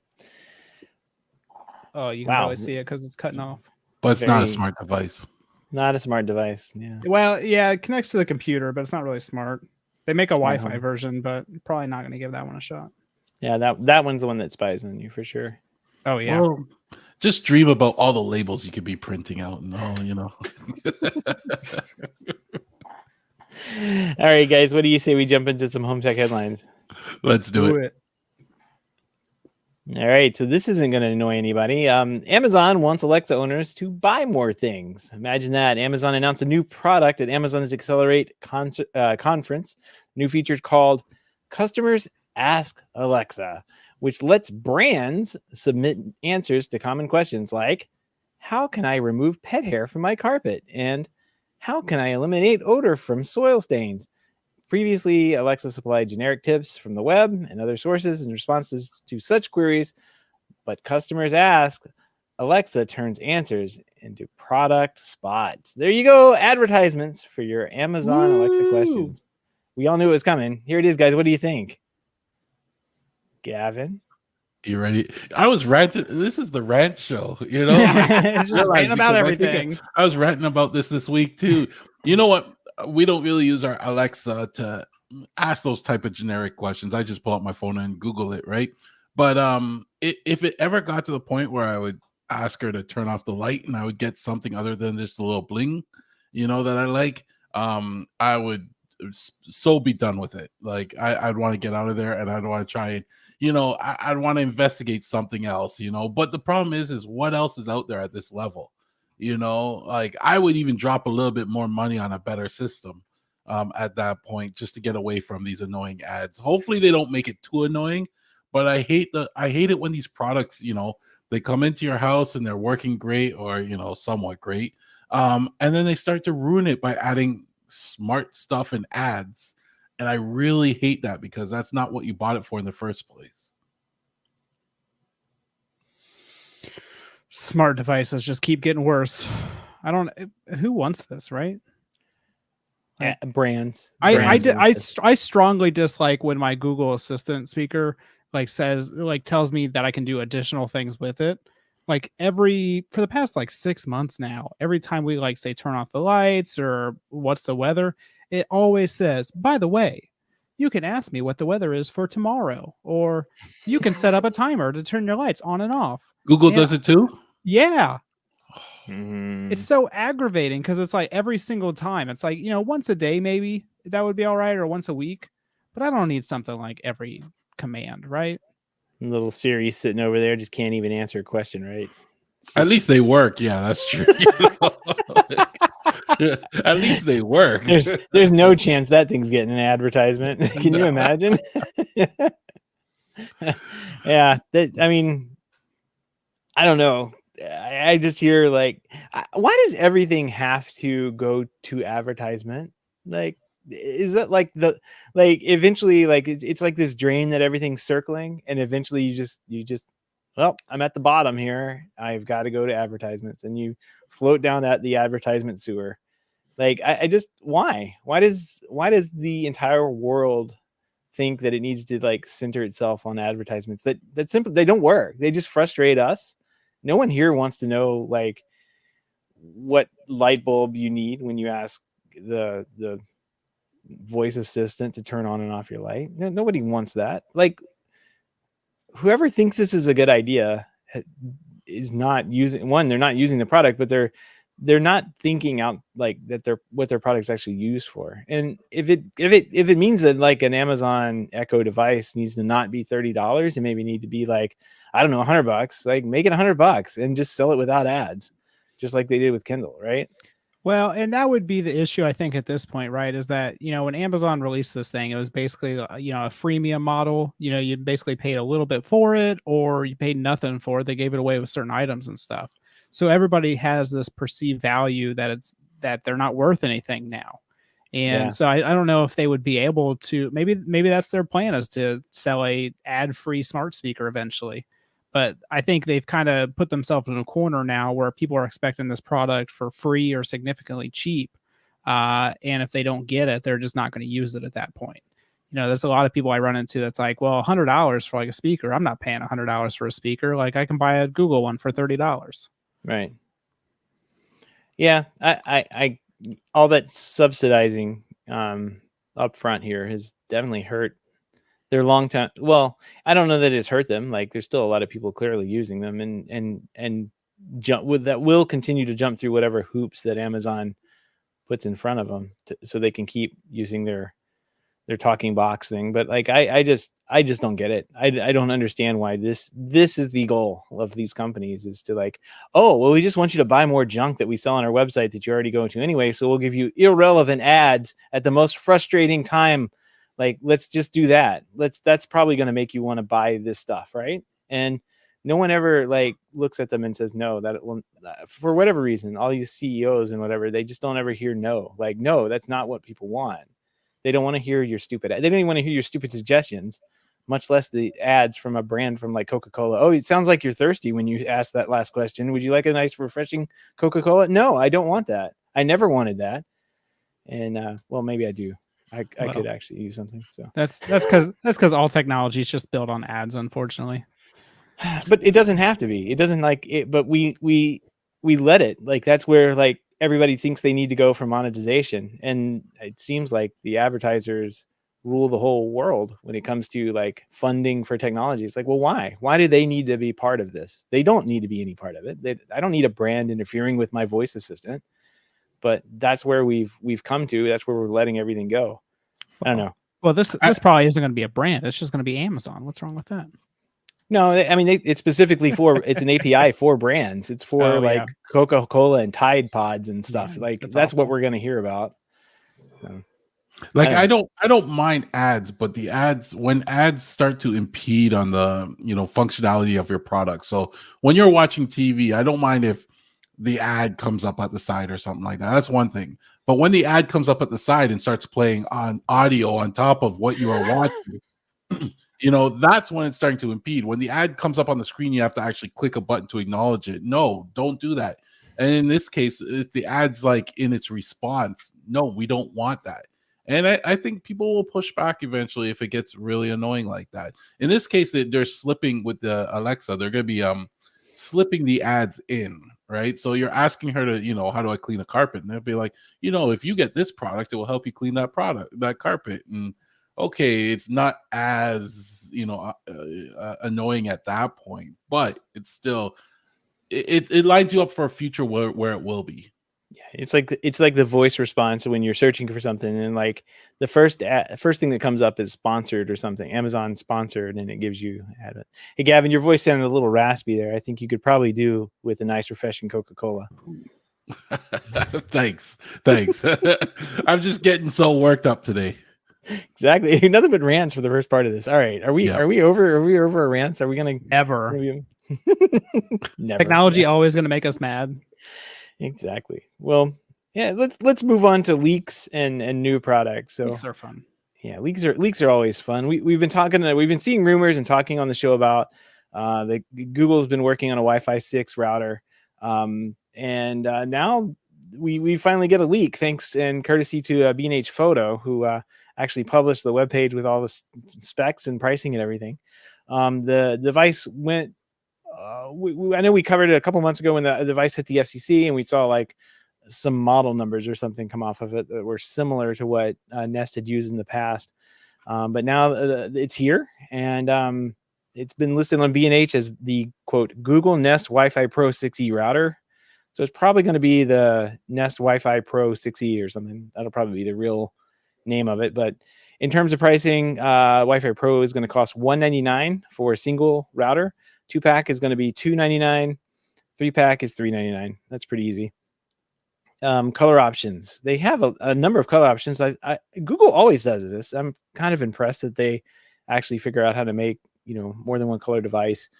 [SPEAKER 3] Oh, you can probably see it because it's cutting off.
[SPEAKER 2] But it's not a smart device.
[SPEAKER 1] Not a smart device. Yeah.
[SPEAKER 3] Well, yeah, it connects to the computer, but it's not really smart. They make a Wi-Fi version, but probably not going to give that one a shot.
[SPEAKER 1] Yeah, that one's the one that spies on you for sure.
[SPEAKER 3] Oh yeah.
[SPEAKER 2] Well, just dream about all the labels you could be printing out and all,
[SPEAKER 1] All right, guys, what do you say we jump into some home tech headlines?
[SPEAKER 2] Let's do it.
[SPEAKER 1] All right, so this isn't going to annoy anybody. Amazon wants Alexa owners to buy more things. Imagine that. Amazon announced a new product at Amazon's Accelerate conference. New feature called Customers Ask Alexa, which lets brands submit answers to common questions like, how can I remove pet hair from my carpet? And how can I eliminate odor from soil stains? Previously, Alexa supplied generic tips from the web and other sources in responses to such queries, but Customers Ask Alexa turns answers into product spots. There you go, advertisements for your Amazon Alexa questions. We all knew it was coming. Here it is, guys. What do you think? Gavin?
[SPEAKER 2] You ready? I was ranting. This is the rant show,
[SPEAKER 3] Just ranting about everything.
[SPEAKER 2] I was ranting about this week too. You know what? We don't really use our Alexa to ask those type of generic questions. I just pull out my phone and Google it, right? But if it ever got to the point where I would ask her to turn off the light and I would get something other than just a little bling, that I like, I would so be done with it. Like I'd want to get out of there and I'd want to try and, I'd want to investigate something else, But the problem is what else is out there at this level? Like I would even drop a little bit more money on a better system at that point just to get away from these annoying ads. Hopefully they don't make it too annoying, but I hate it when these products, they come into your house and they're working great or, somewhat great. And then they start to ruin it by adding smart stuff and ads. And I really hate that because that's not what you bought it for in the first place.
[SPEAKER 3] Smart devices just keep getting worse. Who wants this, right? Like,
[SPEAKER 1] brands.
[SPEAKER 3] I
[SPEAKER 1] Brands.
[SPEAKER 3] I strongly dislike when my Google Assistant speaker tells me that I can do additional things with it. Like for the past like 6 months now, every time we like say turn off the lights or what's the weather, it always says, by the way, you can ask me what the weather is for tomorrow, or you can set up a timer to turn your lights on and off.
[SPEAKER 2] Google
[SPEAKER 3] And
[SPEAKER 2] does it too.
[SPEAKER 3] yeah,
[SPEAKER 1] Mhm.
[SPEAKER 3] it's so aggravating because it's like every single time. It's like, once a day maybe that would be all right, or once a week. But I don't need something like every command, right?
[SPEAKER 1] Little Siri sitting over there just can't even answer a question, right?
[SPEAKER 2] At least they work. Yeah, that's true. At least they work.
[SPEAKER 1] There's no chance that thing's getting an advertisement. Can you
[SPEAKER 2] No.
[SPEAKER 1] imagine? Yeah, I mean, I don't know. I just hear like, why does everything have to go to advertisement? Like, is that like eventually like it's like this drain that everything's circling, and eventually you just well, I'm at the bottom here. I've got to go to advertisements, and you float down at the advertisement sewer. Like I just why does the entire world think that it needs to like center itself on advertisements that simply they don't work. They just frustrate us. No one here wants to know like what light bulb you need when you ask the voice assistant to turn on and off your light. Nobody wants that. Like whoever thinks this is a good idea is not using they're not using the product, but they're not thinking out like that what their product's actually used for. And if it means that like an Amazon Echo device needs to not be $30 and maybe need to be like, I don't know, $100, like make it $100 and just sell it without ads, just like they did with Kindle, right?
[SPEAKER 3] Well, and that would be the issue, I think, at this point, right? Is that, when Amazon released this thing, it was basically, a freemium model. You basically paid a little bit for it, or you paid nothing for it. They gave it away with certain items and stuff. So everybody has this perceived value that they're not worth anything now. And
[SPEAKER 1] Yeah.
[SPEAKER 3] so I don't know if they would be able to, maybe that's their plan, is to sell a ad-free smart speaker eventually. But I think they've kind of put themselves in a corner now where people are expecting this product for free or significantly cheap. And if they don't get it, they're just not going to use it at that point. There's a lot of people I run into that's like, well, $100 for like a speaker. I'm not paying $100 for a speaker. Like I can buy a Google one for $30.
[SPEAKER 1] Right. Yeah. I all that subsidizing up front here has definitely hurt their long time. Well, I don't know that it's hurt them. Like there's still a lot of people clearly using them and jump with that will continue to jump through whatever hoops that Amazon puts in front of them so they can keep using their talking box thing. But like I just don't get it. I don't understand why this is the goal of these companies, is to like, oh well, we just want you to buy more junk that we sell on our website that you already go to anyway, so we'll give you irrelevant ads at the most frustrating time. Like, let's just do that. That's probably going to make you want to buy this stuff, right? And no one ever like looks at them and says no. That it will, for whatever reason, all these CEOs and whatever, they just don't ever hear no. Like, no, that's not what people want. They don't want to hear your stupid. They don't even want to hear your stupid suggestions, much less the ads from a brand from like Coca-Cola. Oh, it sounds like you're thirsty when you asked that last question. Would you like a nice, refreshing Coca-Cola? No, I don't want that. I never wanted that. And well, maybe I do. I could actually use something. So
[SPEAKER 3] that's because all technology is just built on ads, unfortunately.
[SPEAKER 1] But it doesn't have to be. It doesn't like it. But we let it. Like that's where like everybody thinks they need to go for monetization, and it seems like the advertisers rule the whole world when it comes to like funding for technology. It's like, well, why? Why do they need to be part of this? They don't need to be any part of it. I don't need a brand interfering with my voice assistant. But that's where we've come to. That's where we're letting everything go. I don't know.
[SPEAKER 3] Well, this probably isn't going to be a brand. It's just going to be Amazon. What's wrong with that?
[SPEAKER 1] No, I mean it's specifically for it's an API for brands. It's for Coca-Cola and Tide Pods and stuff.
[SPEAKER 3] Yeah,
[SPEAKER 1] like that's what we're going to hear about. So,
[SPEAKER 2] like I don't mind ads, but the ads, when ads start to impede on the functionality of your product. So when you're watching TV, I don't mind if the ad comes up at the side or something like that. That's one thing. But when the ad comes up at the side and starts playing on audio on top of what you are watching, that's when it's starting to impede. When the ad comes up on the screen, you have to actually click a button to acknowledge it. No, don't do that. And in this case, if the ad's like in its response, no, we don't want that. And I think people will push back eventually if it gets really annoying like that. In this case, they're slipping with the Alexa. They're going to be slipping the ads in, right? So you're asking her to, how do I clean a carpet? And they'll be like, if you get this product, it will help you clean that carpet. And okay, it's not as annoying at that point, but it's still it lines you up for a future where it will be.
[SPEAKER 1] Yeah, it's like the voice response when you're searching for something, and like the first thing that comes up is sponsored or something, Amazon sponsored, and it gives you ad. Hey Gavin, your voice sounded a little raspy there. I think you could probably do with a nice refreshing Coca-Cola.
[SPEAKER 2] Thanks. I'm just getting so worked up today.
[SPEAKER 1] Exactly. Nothing but rants for the first part of this. All right. Are we over our rants? Are we gonna
[SPEAKER 3] Never.
[SPEAKER 1] Never.
[SPEAKER 3] Technology always gonna make us mad.
[SPEAKER 1] Exactly. Well, yeah, let's move on to leaks and new products. So
[SPEAKER 3] leaks are fun.
[SPEAKER 1] Yeah, leaks are always fun. We've been seeing rumors and talking on the show about that Google's been working on a Wi-Fi 6 router. And now we finally get a leak, thanks and courtesy to B&H Photo, who actually published the webpage with all the specs and pricing and everything. The device went. I know we covered it a couple months ago when the device hit the FCC, and we saw like some model numbers or something come off of it that were similar to what Nest had used in the past. But now it's here, and it's been listed on B&H as the quote Google Nest Wi-Fi Pro 6E router. So it's probably going to be the Nest Wi-Fi Pro 6E or something. That'll probably be the real name of it. But in terms of pricing, Wi-Fi Pro is going to cost $199 for a single router. 2-pack is going to be $299. 3-pack is $399. That's pretty easy. Color options. They have a number of color options. Google always does this. I'm kind of impressed that they actually figure out how to make more than one color device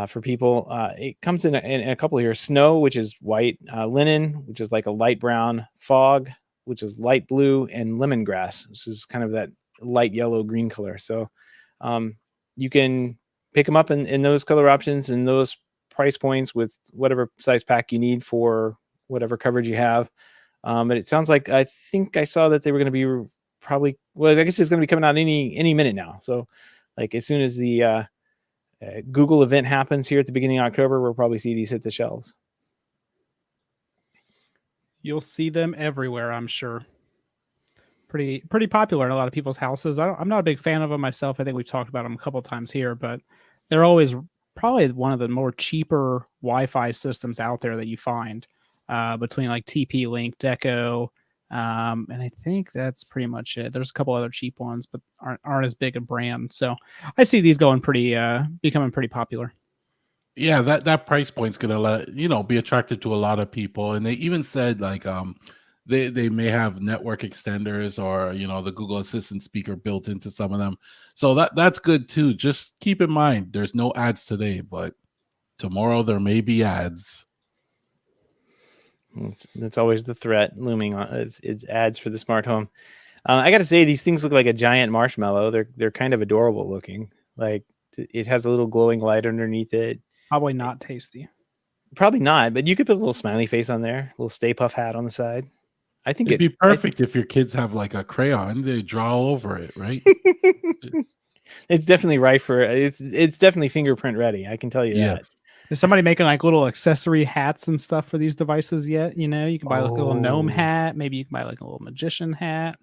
[SPEAKER 1] for people. It comes in a couple here: snow, which is white; linen, which is like a light brown; fog, which is light blue; and lemongrass, which is kind of that light yellow green color. So you can pick them up in those color options and those price points with whatever size pack you need for whatever coverage you have. But it sounds like, I think I saw that they were going to be probably, well, I guess it's going to be coming out any minute now. So like as soon as the Google event happens here at the beginning of October, we'll probably see these hit the shelves.
[SPEAKER 3] You'll see them everywhere, I'm sure. Pretty popular in a lot of people's houses. I'm not a big fan of them myself. I think we've talked about them a couple of times here, but they're always probably one of the more cheaper Wi-Fi systems out there that you find, between like TP-Link, Deco, and I think that's pretty much it. There's a couple other cheap ones, but aren't as big a brand. So I see these going becoming pretty popular.
[SPEAKER 2] Yeah, that price point's gonna be attractive to a lot of people, and they even said like they may have network extenders or the Google Assistant speaker built into some of them, so that's good too. Just keep in mind there's no ads today, but tomorrow there may be ads.
[SPEAKER 1] That's always the threat looming on. It's ads for the smart home. I got to say, these things look like a giant marshmallow. They're kind of adorable looking. Like it has a little glowing light underneath it.
[SPEAKER 3] Probably not tasty.
[SPEAKER 1] Probably not, but you could put a little smiley face on there, a little Stay Puft hat on the side. I think
[SPEAKER 2] it'd be perfect if your kids have like a crayon, they draw all over it, right?
[SPEAKER 1] It's definitely right for it's definitely fingerprint ready. I can tell you that.
[SPEAKER 3] Is somebody making like little accessory hats and stuff for these devices yet? You can buy like a little gnome hat. Maybe you can buy like a little magician hat.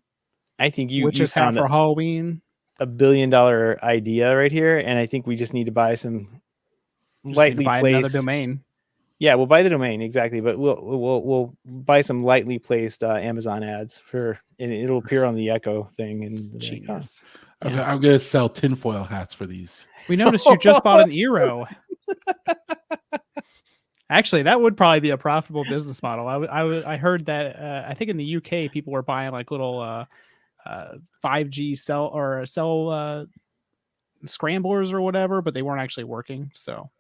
[SPEAKER 1] I think you
[SPEAKER 3] found for Halloween.
[SPEAKER 1] $1 billion idea right here, and I think we just need to buy some lightly placed
[SPEAKER 3] another domain.
[SPEAKER 1] Yeah, we'll buy the domain exactly, but we'll buy some lightly placed Amazon ads and it'll appear on the Echo thing and
[SPEAKER 3] Genius.
[SPEAKER 2] I'm gonna sell tinfoil hats for these.
[SPEAKER 3] We noticed you just bought an Eero. Actually, that would probably be a profitable business model. I heard that I think in the UK people were buying like little 5G cell scramblers or whatever, but they weren't actually working. So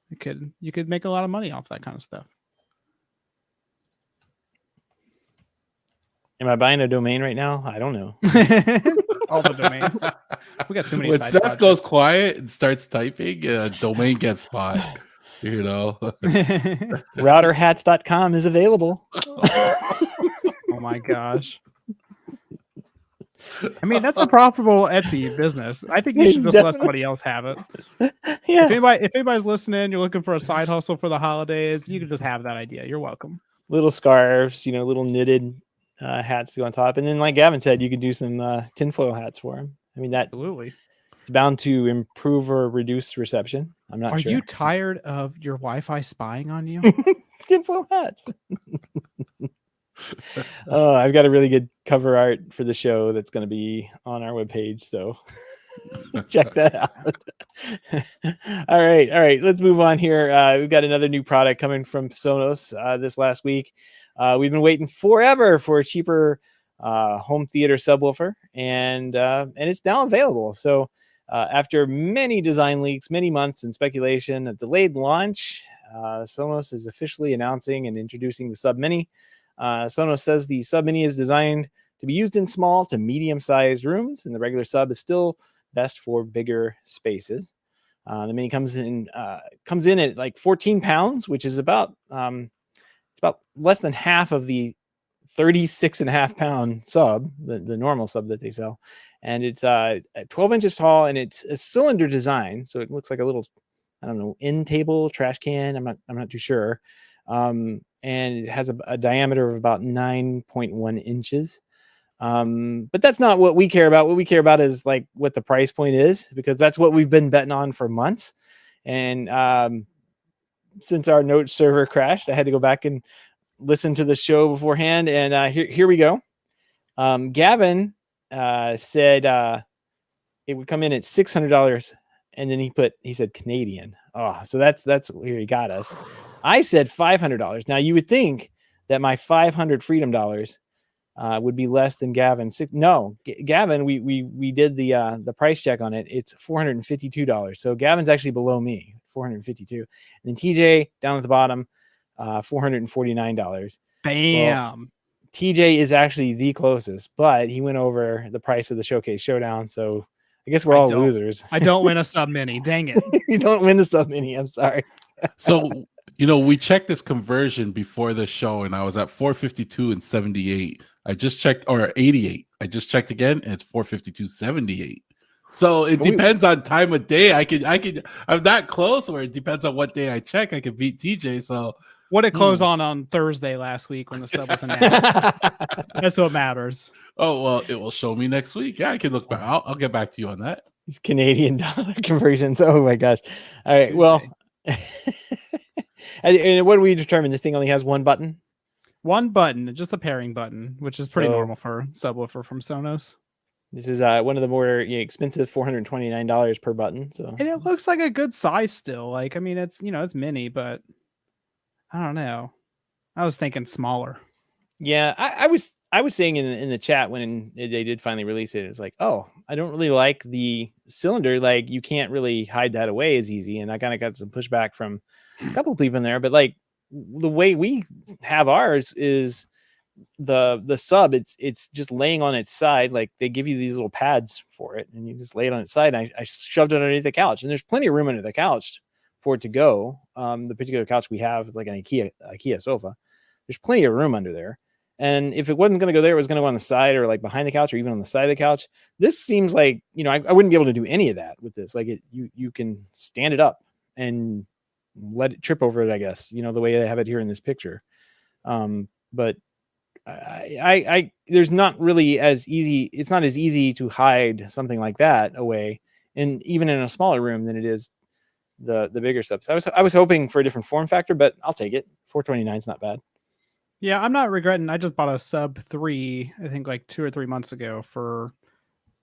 [SPEAKER 3] you could make a lot of money off that kind of stuff.
[SPEAKER 1] Am I buying a domain right now? I don't know.
[SPEAKER 3] All the domains. We got too many.
[SPEAKER 2] When Seth goes quiet and starts typing, a domain gets bought. You know.
[SPEAKER 1] Routerhats.com is available.
[SPEAKER 3] Oh my gosh. I mean, that's a profitable Etsy business. I think you should just let somebody else have it.
[SPEAKER 1] Yeah.
[SPEAKER 3] If anybody's listening, you're looking for a side hustle for the holidays, you can just have that idea. You're welcome.
[SPEAKER 1] Little scarves, little knitted hats to go on top. And then, like Gavin said, you could do some tinfoil hats for him. I mean, that
[SPEAKER 3] Absolutely.
[SPEAKER 1] it's bound to improve or reduce reception. I'm not sure.
[SPEAKER 3] Are you tired of your Wi-Fi spying on you?
[SPEAKER 1] Tinfoil hats. Oh, I've got a really good cover art for the show that's going to be on our webpage, so check that out. All right. Let's move on here. We've got another new product coming from Sonos this last week. We've been waiting forever for a cheaper home theater subwoofer, and it's now available. So after many design leaks, many months and speculation, a delayed launch, Sonos is officially announcing and introducing the Sub Mini. Sonos says the Sub Mini is designed to be used in small to medium-sized rooms, and the regular Sub is still best for bigger spaces. The Mini comes in at like 14 pounds, which is about it's about less than half of the 36.5 pound Sub, the normal Sub that they sell, and it's 12 inches tall, and it's a cylinder design, so it looks like a little, I don't know, end table trash can. I'm not too sure. And it has a diameter of about 9.1 inches. But that's not what we care about. What we care about is like what the price point is, because that's what we've been betting on for months. And since our note server crashed, I had to go back and listen to the show beforehand. And here we go. Gavin said it would come in at $600, and then he said Canadian. Oh, so that's where he got us. I said $500. Now you would think that my $500 Freedom dollars would be less than Gavin's. No, Gavin, we did the price check on it. It's $452. So Gavin's actually below me, $452. And then TJ down at the bottom, $449.
[SPEAKER 3] Bam.
[SPEAKER 1] Well, TJ is actually the closest, but he went over the price of the Showcase Showdown. So I guess we're all losers.
[SPEAKER 3] I don't win a Sub Mini. Dang it.
[SPEAKER 1] You don't win the Sub Mini. I'm sorry.
[SPEAKER 2] So, we checked this conversion before the show, and I was at 452 and 78. I just checked, or 88. I just checked again, and it's 452.78. So it depends on time of day. I'm that close, or it depends on what day I check. I can beat TJ. So
[SPEAKER 3] what it closed on Thursday last week when the Sub was announced. That's what matters.
[SPEAKER 2] Oh, well, it will show me next week. Yeah, I can look back. I'll get back to you on that.
[SPEAKER 1] These Canadian dollar conversions. Oh my gosh. All right. Well, and what do we determine? This thing only has one button?
[SPEAKER 3] One button, just the pairing button, which is pretty normal for subwoofer from Sonos.
[SPEAKER 1] This is one of the more expensive $429 per button. So,
[SPEAKER 3] and it looks like a good size still. Like, I mean, it's it's mini, but I don't know. I was thinking smaller.
[SPEAKER 1] Yeah, I was saying in the chat when they did finally release it, it's like, oh, I don't really like the cylinder. Like, you can't really hide that away as easy. And I kind of got some pushback from a couple of people in there. But like the way we have ours is the Sub. It's just laying on its side. Like, they give you these little pads for it, and you just lay it on its side. And I shoved it underneath the couch, and there's plenty of room under the couch for it to go. The particular couch we have is like an IKEA sofa. There's plenty of room under there. And if it wasn't going to go there, it was going to go on the side or like behind the couch or even on the side of the couch. This seems like, I wouldn't be able to do any of that with this. Like, you can stand it up and let it trip over it, I guess, the way they have it here in this picture. But I there's not really as easy. It's not as easy to hide something like that away, and even in a smaller room than it is the bigger subs. I was hoping for a different form factor, but I'll take it. $429 is not bad.
[SPEAKER 3] Yeah, I'm not regretting. I just bought a Sub 3, I think like 2 or 3 months ago for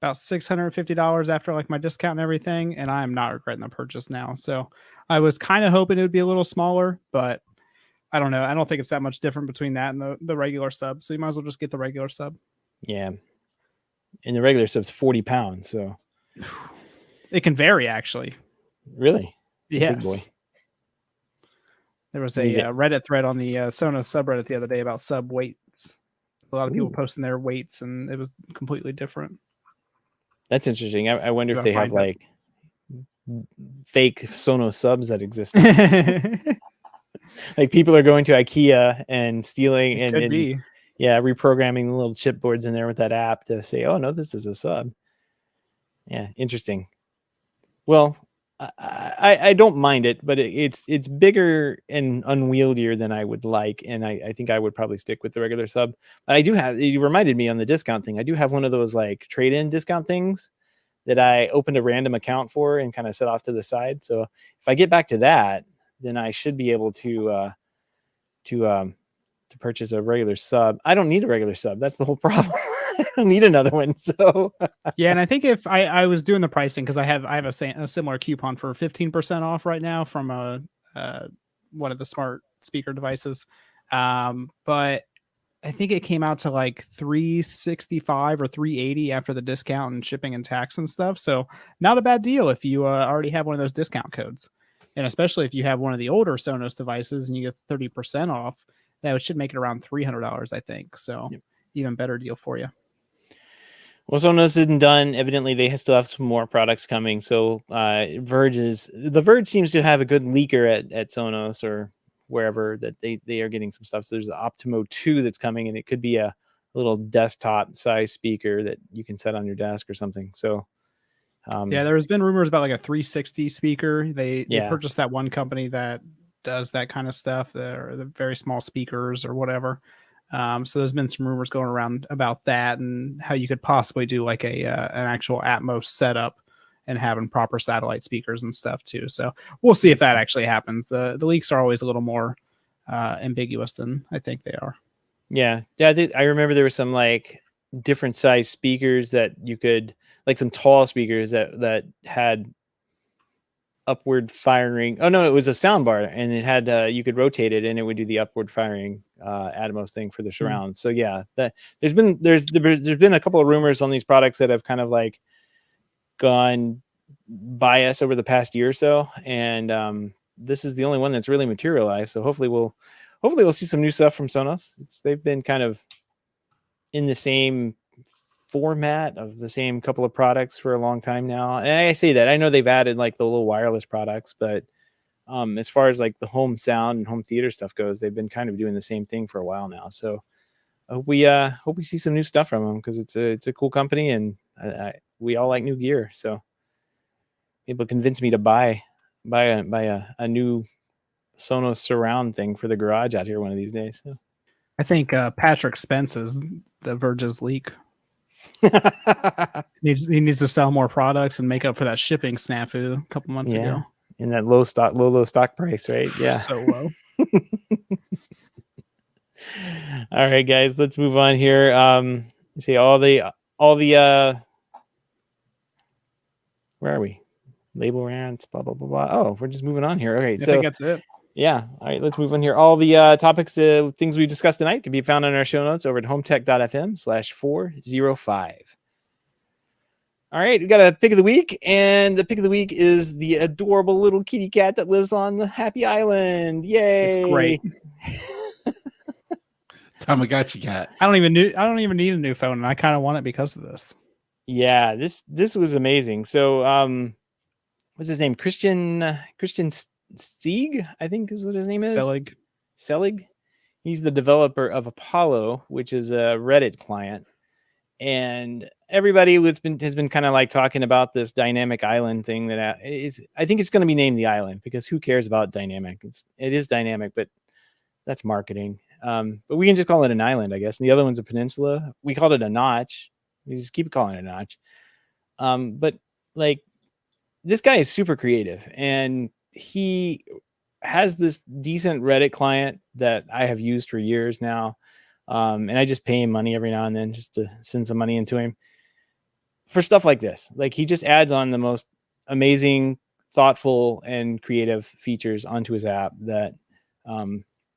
[SPEAKER 3] about $650 after like my discount and everything. And I'm not regretting the purchase now. So I was kind of hoping it would be a little smaller, but I don't know. I don't think it's that much different between that and the regular Sub. So you might as well just get the regular Sub.
[SPEAKER 1] Yeah. And the regular Sub's 40 pounds. So
[SPEAKER 3] it can vary, actually.
[SPEAKER 1] Really?
[SPEAKER 3] Yes.
[SPEAKER 1] Big boy.
[SPEAKER 3] There was a Reddit thread on the Sonos subreddit the other day about Sub weights. A lot of people posting their weights, and it was completely different.
[SPEAKER 1] That's interesting. I wonder if they have like fake Sonos subs that exist. Like people are going to IKEA and stealing
[SPEAKER 3] It could be.
[SPEAKER 1] yeah, reprogramming the little chipboards in there with that app to say, oh no, this is a sub. Yeah, interesting. Well, I don't mind it, but it's bigger and unwieldier than I would like, and I think I would probably stick with the regular sub. But I do have, you reminded me on the discount thing, I do have one of those like trade-in discount things that I opened a random account for and kind of set off to the side. So if I get back to that, then I should be able to purchase a regular sub. I don't need a regular sub. That's the whole problem. I don't need another one. So
[SPEAKER 3] Yeah, and I think if I was doing the pricing, because I have a similar coupon for 15% off right now from one of the smart speaker devices, but I think it came out to like $365 or $380 after the discount and shipping and tax and stuff. So not a bad deal if you already have one of those discount codes, and especially if you have one of the older Sonos devices and you get 30% off, that should make it around $300, I think. So even better deal for you.
[SPEAKER 1] Well, Sonos isn't done. Evidently, they still have some more products coming. So the Verge seems to have a good leaker at Sonos or wherever that they are getting some stuff. So there's the Optimo 2 that's coming, and it could be a little desktop size speaker that you can set on your desk or something. So
[SPEAKER 3] yeah, there's been rumors about like a 360 speaker. They purchased that one company that does that kind of stuff, the very small speakers or whatever. So there's been some rumors going around about that and how you could possibly do like an actual Atmos setup and having proper satellite speakers and stuff too. So we'll see if that actually happens. The leaks are always a little more ambiguous than I think they are.
[SPEAKER 1] Yeah. I remember there were some like different size speakers that you could, like some tall speakers that had upward firing. Oh no, it was a sound bar, and it had you could rotate it and it would do the upward firing Atmos thing for the surround. So yeah, that there's been a couple of rumors on these products that have kind of like gone by us over the past year or so, and this is the only one that's really materialized. So hopefully we'll see some new stuff from Sonos. They've been kind of in the same format of the same couple of products for a long time now. And I say that, I know they've added like the little wireless products, but as far as like the home sound and home theater stuff goes, they've been kind of doing the same thing for a while now. So we hope we see some new stuff from them, because it's a cool company, and we all like new gear. So people convinced me to buy a new Sonos surround thing for the garage out here one of these days. So
[SPEAKER 3] I think Patrick Spence is the Verge's leak. He needs to sell more products and make up for that shipping snafu a couple months ago.
[SPEAKER 1] In that low stock price, right? Yeah.
[SPEAKER 3] So low.
[SPEAKER 1] All right, guys, let's move on here. You see all the where are we? Label rants, blah blah blah blah. Oh, we're just moving on here. Okay,
[SPEAKER 3] I think that's it.
[SPEAKER 1] Yeah. All right, let's move on here. All the topics, things we discussed tonight can be found on our show notes over at HomeTech.fm/405. All right, we got a pick of the week, and the pick of the week is the adorable little kitty cat that lives on the Happy Island. Yay!
[SPEAKER 3] It's great.
[SPEAKER 2] Tamagotchi cat.
[SPEAKER 3] I don't even need a new phone, and I kind of want it because of this.
[SPEAKER 1] Yeah, this was amazing. So, what's his name? Christian Stieg, I think is what his name is. Selig. He's the developer of Apollo, which is a Reddit client, and everybody has been kind of like talking about this dynamic island thing that I think it's going to be named the island, because who cares about dynamic? It is dynamic, but that's marketing. But we can just call it an island, I guess. And the other one's a peninsula. We called it a notch. We just keep calling it a notch. But like, this guy is super creative, and he has this decent Reddit client that I have used for years now. And I just pay him money every now and then just to send some money into him for stuff like this. Like, he just adds on the most amazing, thoughtful, and creative features onto his app that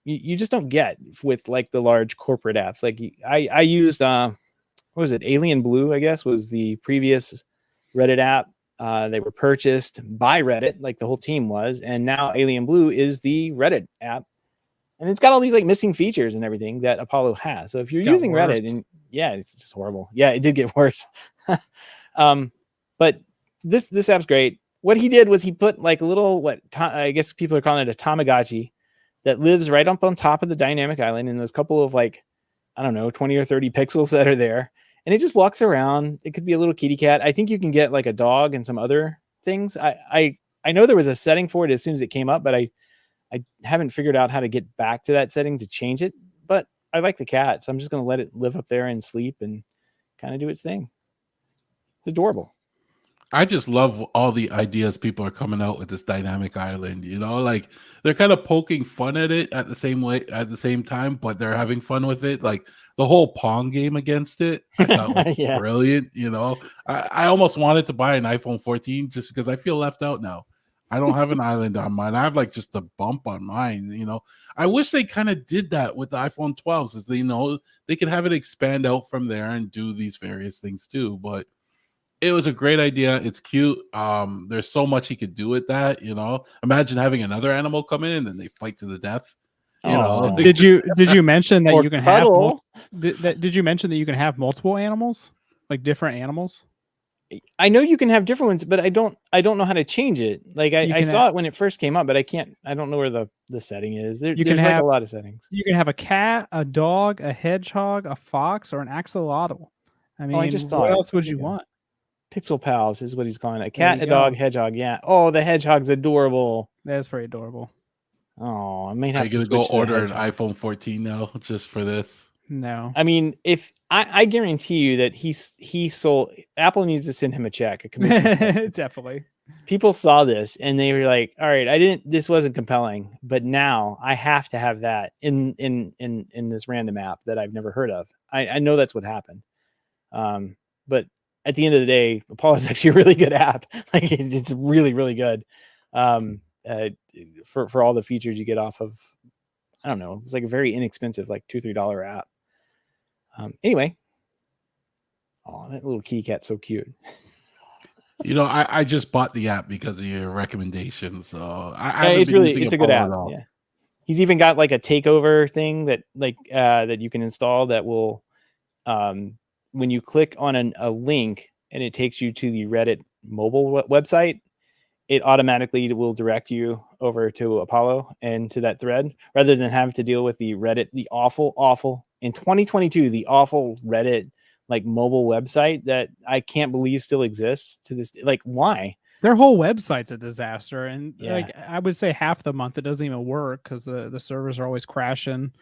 [SPEAKER 1] you just don't get with like the large corporate apps. Like I used, what was it? Alien Blue, I guess, was the previous Reddit app. They were purchased by Reddit, like the whole team was. And now Alien Blue is the Reddit app. And it's got all these like missing features and everything that Apollo has. So if you're using Reddit, and yeah, it's just horrible. Yeah, it did get worse. But this app's great. what he did was he put like a little I guess people are calling it a Tamagotchi that lives right up on top of the dynamic island, and those couple of like, I don't know, 20 or 30 pixels that are there, and it just walks around. It could be a little kitty cat. I think you can get like a dog and some other things. I know there was a setting for it as soon as it came up, but I haven't figured out how to get back to that setting to change it. But I like the cat, so I'm just going to let it live up there and sleep and kind of do its thing. It's adorable.
[SPEAKER 2] I just love all the ideas people are coming out with this dynamic island. Like they're kind of poking fun at it at the same time, but they're having fun with it. Like the whole Pong game against it, I thought was
[SPEAKER 1] Yeah.
[SPEAKER 2] brilliant. I almost wanted to buy an iPhone 14 just because I feel left out now. I don't have an island on mine. I have like just a bump on mine. I wish they kind of did that with the iPhone 12s, as they could have it expand out from there and do these various things too. But it was a great idea. It's cute. There's so much he could do with that. Imagine having another animal come in and then they fight to the death.
[SPEAKER 1] Aw.
[SPEAKER 3] Did you mention that
[SPEAKER 1] Or
[SPEAKER 3] you can
[SPEAKER 1] cuddle.
[SPEAKER 3] did you mention that you can have multiple animals, like different animals?
[SPEAKER 1] I know you can have different ones, but I don't know how to change it. Like I saw it when it first came up, but I don't know where the setting is. There's like a lot of settings.
[SPEAKER 3] You can have a cat, a dog, a hedgehog, a fox, or an axolotl. I mean,
[SPEAKER 1] I just
[SPEAKER 3] what
[SPEAKER 1] thought,
[SPEAKER 3] else would you want?
[SPEAKER 1] Pixel Pals is what he's calling it. A cat,
[SPEAKER 3] you
[SPEAKER 1] a dog,
[SPEAKER 3] go.
[SPEAKER 1] hedgehog. Yeah. Oh, the hedgehog's adorable.
[SPEAKER 3] That's pretty adorable.
[SPEAKER 1] Oh, I may
[SPEAKER 2] Are
[SPEAKER 1] have
[SPEAKER 2] you
[SPEAKER 1] to
[SPEAKER 2] gonna go
[SPEAKER 1] switch to the
[SPEAKER 2] order an
[SPEAKER 1] hedgehog.
[SPEAKER 2] iPhone 14 now just for this?
[SPEAKER 3] No.
[SPEAKER 1] I mean, if I guarantee you that he sold, Apple needs to send him a check, a commission check.
[SPEAKER 3] Definitely.
[SPEAKER 1] People saw this and they were like, all right, this wasn't compelling, but now I have to have that in this random app that I've never heard of. I know that's what happened. But at the end of the day, Apollo is actually a really good app. Like it's really, really good. For all the features you get off of, I don't know, it's like a very inexpensive, like $2-3 app. Anyway, that little kitty cat's so cute.
[SPEAKER 2] I just bought the app because of your recommendations. So
[SPEAKER 1] it's a good app. Yeah. He's even got like a takeover thing that that you can install that will, when you click on a link and it takes you to the Reddit mobile website, it automatically will direct you over to Apollo and to that thread rather than having to deal with the Reddit, the awful in 2022, the awful Reddit like mobile website that I can't believe still exists to this. Like, why?
[SPEAKER 3] Their whole website's a disaster, and
[SPEAKER 1] Yeah.
[SPEAKER 3] like I would say half the month it doesn't even work because the servers are always crashing.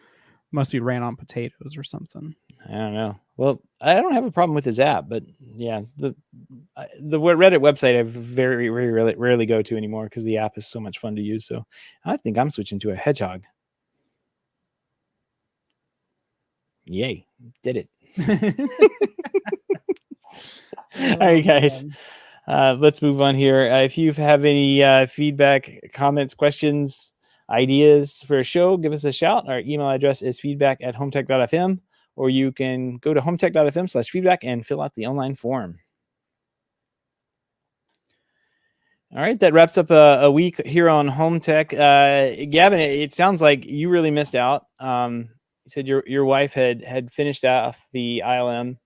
[SPEAKER 3] Must be ran on potatoes or something.
[SPEAKER 1] I don't know. Well, I don't have a problem with his app, but yeah, the Reddit website I very rarely go to anymore because the app is so much fun to use. So I think I'm switching to a hedgehog. Yay, did it. All right, guys. Let's move on here. If you have any feedback, comments, questions, ideas for a show, give us a shout. Our email address is feedback@HomeTech.fm, or you can go to HomeTech.fm/feedback and fill out the online form. All right, that wraps up a week here on Home Tech. Gavin, it sounds like you really missed out. You said your wife had finished off the ILM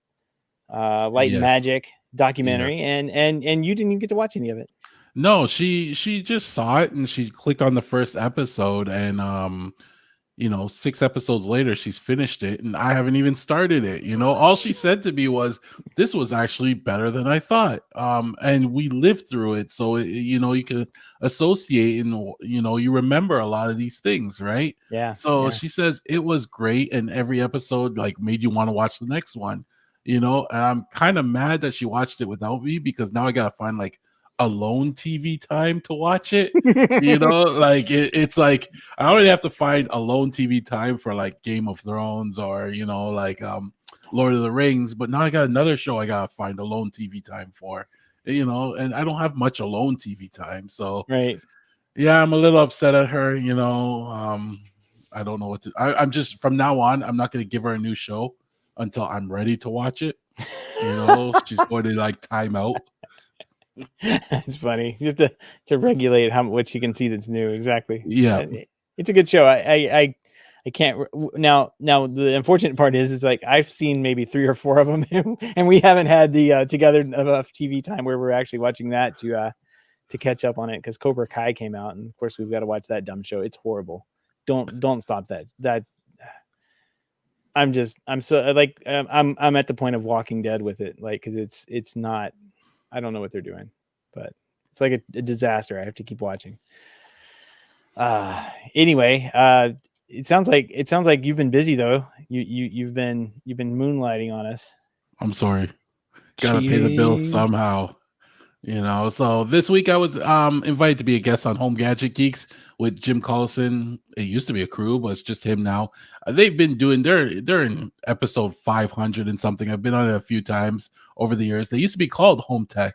[SPEAKER 1] Light and Magic documentary, and you didn't even get to watch any of it.
[SPEAKER 2] No, she just saw it and she clicked on the first episode, and 6 episodes later she's finished it and I haven't even started it. All she said to me was, this was actually better than I thought. And we lived through it, so you can associate and you remember a lot of these things, right?
[SPEAKER 1] Yeah.
[SPEAKER 2] So she says it was great, and every episode like made you want to watch the next one. And I'm kind of mad that she watched it without me, because now I gotta find like alone TV time to watch it. Like it's like I already have to find alone TV time for like Game of Thrones or Lord of the Rings, but now I got another show I gotta find alone TV time for, and I don't have much alone TV time. So
[SPEAKER 1] right.
[SPEAKER 2] Yeah, I'm a little upset at her. I don't know what to. I'm just, from now on, I'm not going to give her a new show until I'm ready to watch it. She's going to like time out.
[SPEAKER 1] It's funny just to regulate what she can see that's new. Exactly.
[SPEAKER 2] Yeah,
[SPEAKER 1] it's a good show. I can't now. The unfortunate part is like I've seen maybe 3 or 4 of them, and we haven't had the together enough TV time where we're actually watching that to to catch up on it because Cobra Kai came out, and of course we've got to watch that dumb show. It's horrible. Don't stop that. I'm so like I'm at the point of Walking Dead with it, like because it's not. I don't know what they're doing, but it's like a disaster. I have to keep watching. Anyway, it sounds like you've been busy though. You've been moonlighting on us.
[SPEAKER 2] I'm sorry. Gotta pay the bill
[SPEAKER 3] Cheating.
[SPEAKER 2] somehow. So this week I was invited to be a guest on Home Gadget Geeks with Jim Collison. It used to be a crew, but it's just him now. They've been doing they're in episode 500 and something. I've been on it a few times over the years. They used to be called HomeTech,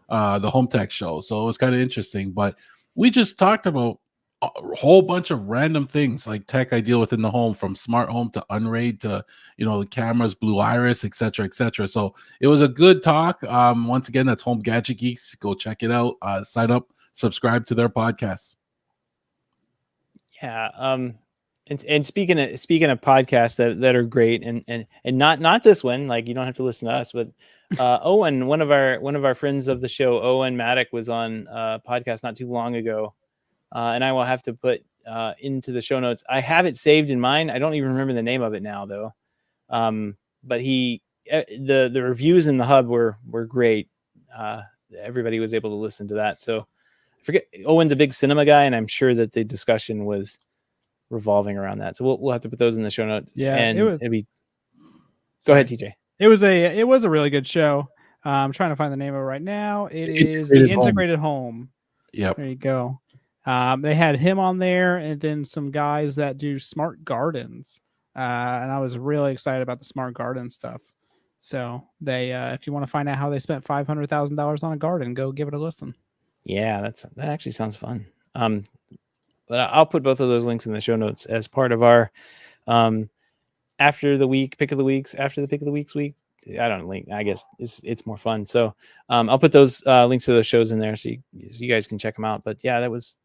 [SPEAKER 2] the HomeTech show. So it was kind of interesting. But we just talked about a whole bunch of random things like tech I deal with in the home, from smart home to Unraid to the cameras, Blue Iris, etc., etc. So it was a good talk. Once again, that's Home Gadget Geeks. Go check it out. Sign up, subscribe to their podcast.
[SPEAKER 1] Yeah. And speaking of podcasts that are great, and not this one, like you don't have to listen to us, but Owen, one of our friends of the show, Owen Maddock, was on a podcast not too long ago. And I will have to put into the show notes. I have it saved in mine. I don't even remember the name of it now, though. But the reviews in the hub were great. Everybody was able to listen to that. So I forget. Owen's a big cinema guy, and I'm sure that the discussion was revolving around that. So we'll have to put those in the show notes.
[SPEAKER 3] Yeah,
[SPEAKER 1] and
[SPEAKER 3] it was.
[SPEAKER 1] Go ahead, TJ.
[SPEAKER 3] It was a really good show. I'm trying to find the name of it right now. It is the Integrated Home.
[SPEAKER 2] Yep.
[SPEAKER 3] There you go. They had him on there, and then some guys that do smart gardens. And I was really excited about the smart garden stuff. So they, if you want to find out how they spent $500,000 on a garden, go give it a listen.
[SPEAKER 1] Yeah, that actually sounds fun. But I'll put both of those links in the show notes as part of our after the pick of the weeks week. I don't link. I guess it's more fun. So I'll put those links to those shows in there so you guys can check them out. But yeah, that was.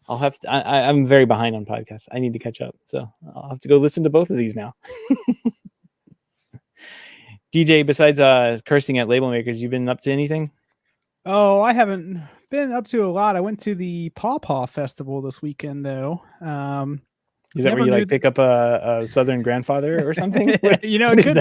[SPEAKER 1] I'll have to. I'm very behind on podcasts. I need to catch up, so I'll have to go listen to both of these now. DJ, besides cursing at label makers, you been up to anything?
[SPEAKER 3] Oh, I haven't been up to a lot. I went to the Paw Paw Festival this weekend, though.
[SPEAKER 1] Is that where you pick up a Southern grandfather or something?
[SPEAKER 3] It could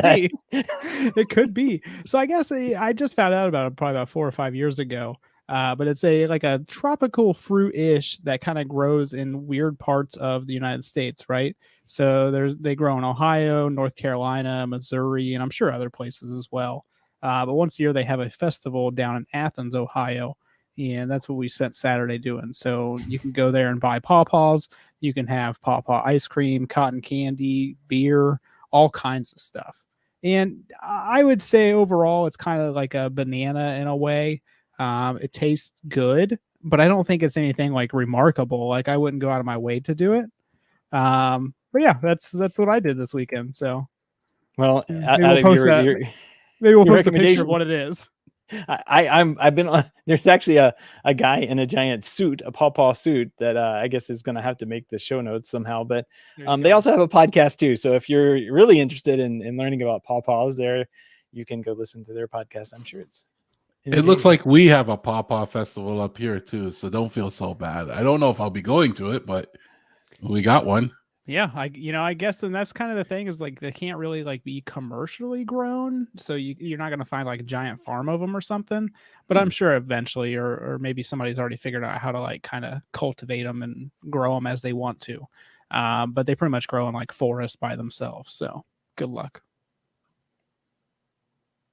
[SPEAKER 3] be. It could be. So I guess I just found out about it probably about 4 or 5 years ago. But it's a tropical fruit-ish that kind of grows in weird parts of the United States, right? So they grow in Ohio, North Carolina, Missouri, and I'm sure other places as well. But once a year they have a festival down in Athens, Ohio, and that's what we spent Saturday doing. So you can go there and buy pawpaws. You can have pawpaw ice cream, cotton candy, beer, all kinds of stuff. And I would say overall it's kind of like a banana in a way. It tastes good, but I don't think it's anything like remarkable. Like I wouldn't go out of my way to do it. But yeah, that's what I did this weekend. So,
[SPEAKER 1] well,
[SPEAKER 3] maybe we'll post a picture of what it is.
[SPEAKER 1] I've been on. There's actually a guy in a giant suit, a pawpaw suit, that I guess is going to have to make the show notes somehow. But they also have a podcast too. So if you're really interested in learning about pawpaws, there you can go listen to their podcast. I'm sure
[SPEAKER 2] it looks like we have a pawpaw festival up here too, so don't feel so bad. I don't know if I'll be going to it, but we got one.
[SPEAKER 3] Yeah, I guess then that's kind of the thing is like they can't really be commercially grown, so you're not going to find like a giant farm of them or something. But I'm sure eventually, or maybe somebody's already figured out how to kind of cultivate them and grow them as they want to. But they pretty much grow in like forests by themselves. So good luck.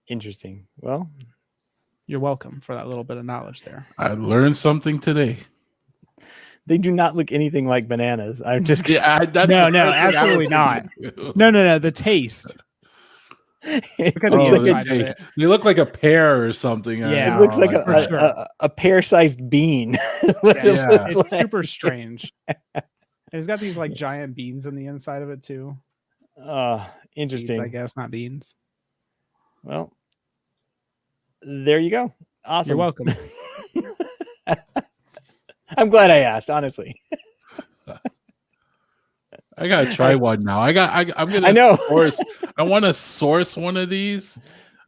[SPEAKER 1] Interesting. Well,
[SPEAKER 3] you're welcome for that little bit of knowledge there.
[SPEAKER 2] I learned something today.
[SPEAKER 1] They do not look anything like bananas. I'm just
[SPEAKER 3] no, absolutely not. No. The taste.
[SPEAKER 2] Look at the they look like a pear or something.
[SPEAKER 1] Yeah, it looks like a pear-sized bean.
[SPEAKER 3] It's super strange. It's got these giant beans on the inside of it too.
[SPEAKER 1] Interesting.
[SPEAKER 3] Seeds, I guess, not beans.
[SPEAKER 1] Well, there you go. Awesome.
[SPEAKER 3] You're welcome.
[SPEAKER 1] I'm glad I asked, honestly.
[SPEAKER 2] I gotta try one now. I'm gonna.
[SPEAKER 1] I know.
[SPEAKER 2] I want to source one of these.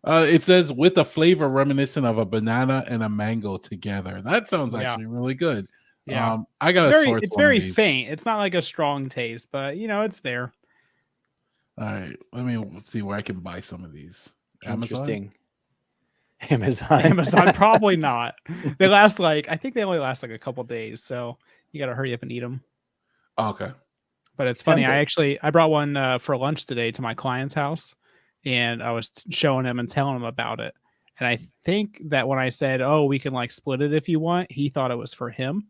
[SPEAKER 2] It says with a flavor reminiscent of a banana and a mango together. That sounds
[SPEAKER 3] Yeah.
[SPEAKER 2] actually really good.
[SPEAKER 3] Yeah.
[SPEAKER 2] I got
[SPEAKER 3] It's very faint. It's not like a strong taste, but it's there.
[SPEAKER 2] All right, let me see where I can buy some of these. Amazon.
[SPEAKER 3] Amazon probably not. They last I think they only last like a couple days, so you got to hurry up and eat them.
[SPEAKER 2] Oh, okay.
[SPEAKER 3] But it's funny. I brought one for lunch today to my client's house, and I was showing him and telling him about it. And I think that when I said, "Oh, we can like split it if you want," he thought it was for him,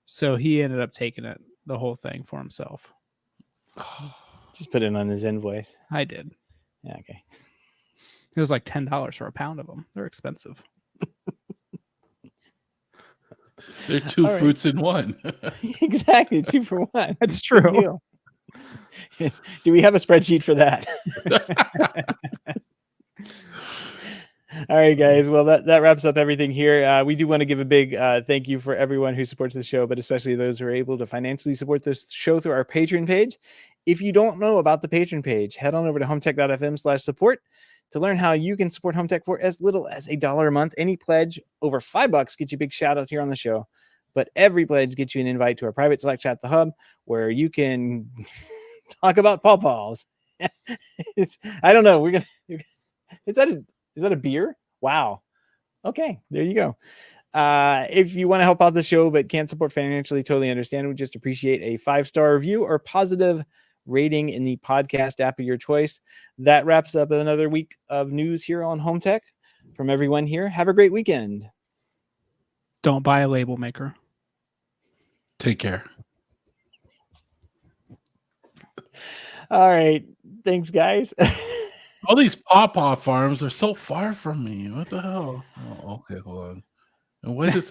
[SPEAKER 3] so he ended up taking it, the whole thing, for himself.
[SPEAKER 1] Just put it on his invoice.
[SPEAKER 3] I did.
[SPEAKER 1] Yeah, okay.
[SPEAKER 3] It was like $10 for a pound of them. They're expensive.
[SPEAKER 2] They're two fruits in one.
[SPEAKER 1] Exactly, it's 2 for 1.
[SPEAKER 3] That's true.
[SPEAKER 1] Do we have a spreadsheet for that? All right, guys. Well, that wraps up everything here. We do want to give a big thank you for everyone who supports the show, but especially those who are able to financially support this show through our Patreon page. If you don't know about the Patreon page, head on over to HomeTech.fm/support to learn how you can support HomeTech for as little as $1 a month. Any pledge over $5 gets you a big shout out here on the show, but every pledge gets you an invite to our private Slack chat, the Hub, where you can talk about pawpaws. I don't know. Is that a beer? Wow. Okay, there you go. If you want to help out the show but can't support financially, totally understand. We just appreciate a 5-star review or positive rating in the podcast app of your choice. That wraps up another week of news here on Home Tech. From everyone here, have a great weekend.
[SPEAKER 3] Don't buy a label maker.
[SPEAKER 2] Take care.
[SPEAKER 1] All right. Thanks, guys.
[SPEAKER 2] All these pawpaw farms are so far from me. What the hell? Oh, okay, hold on. And why is it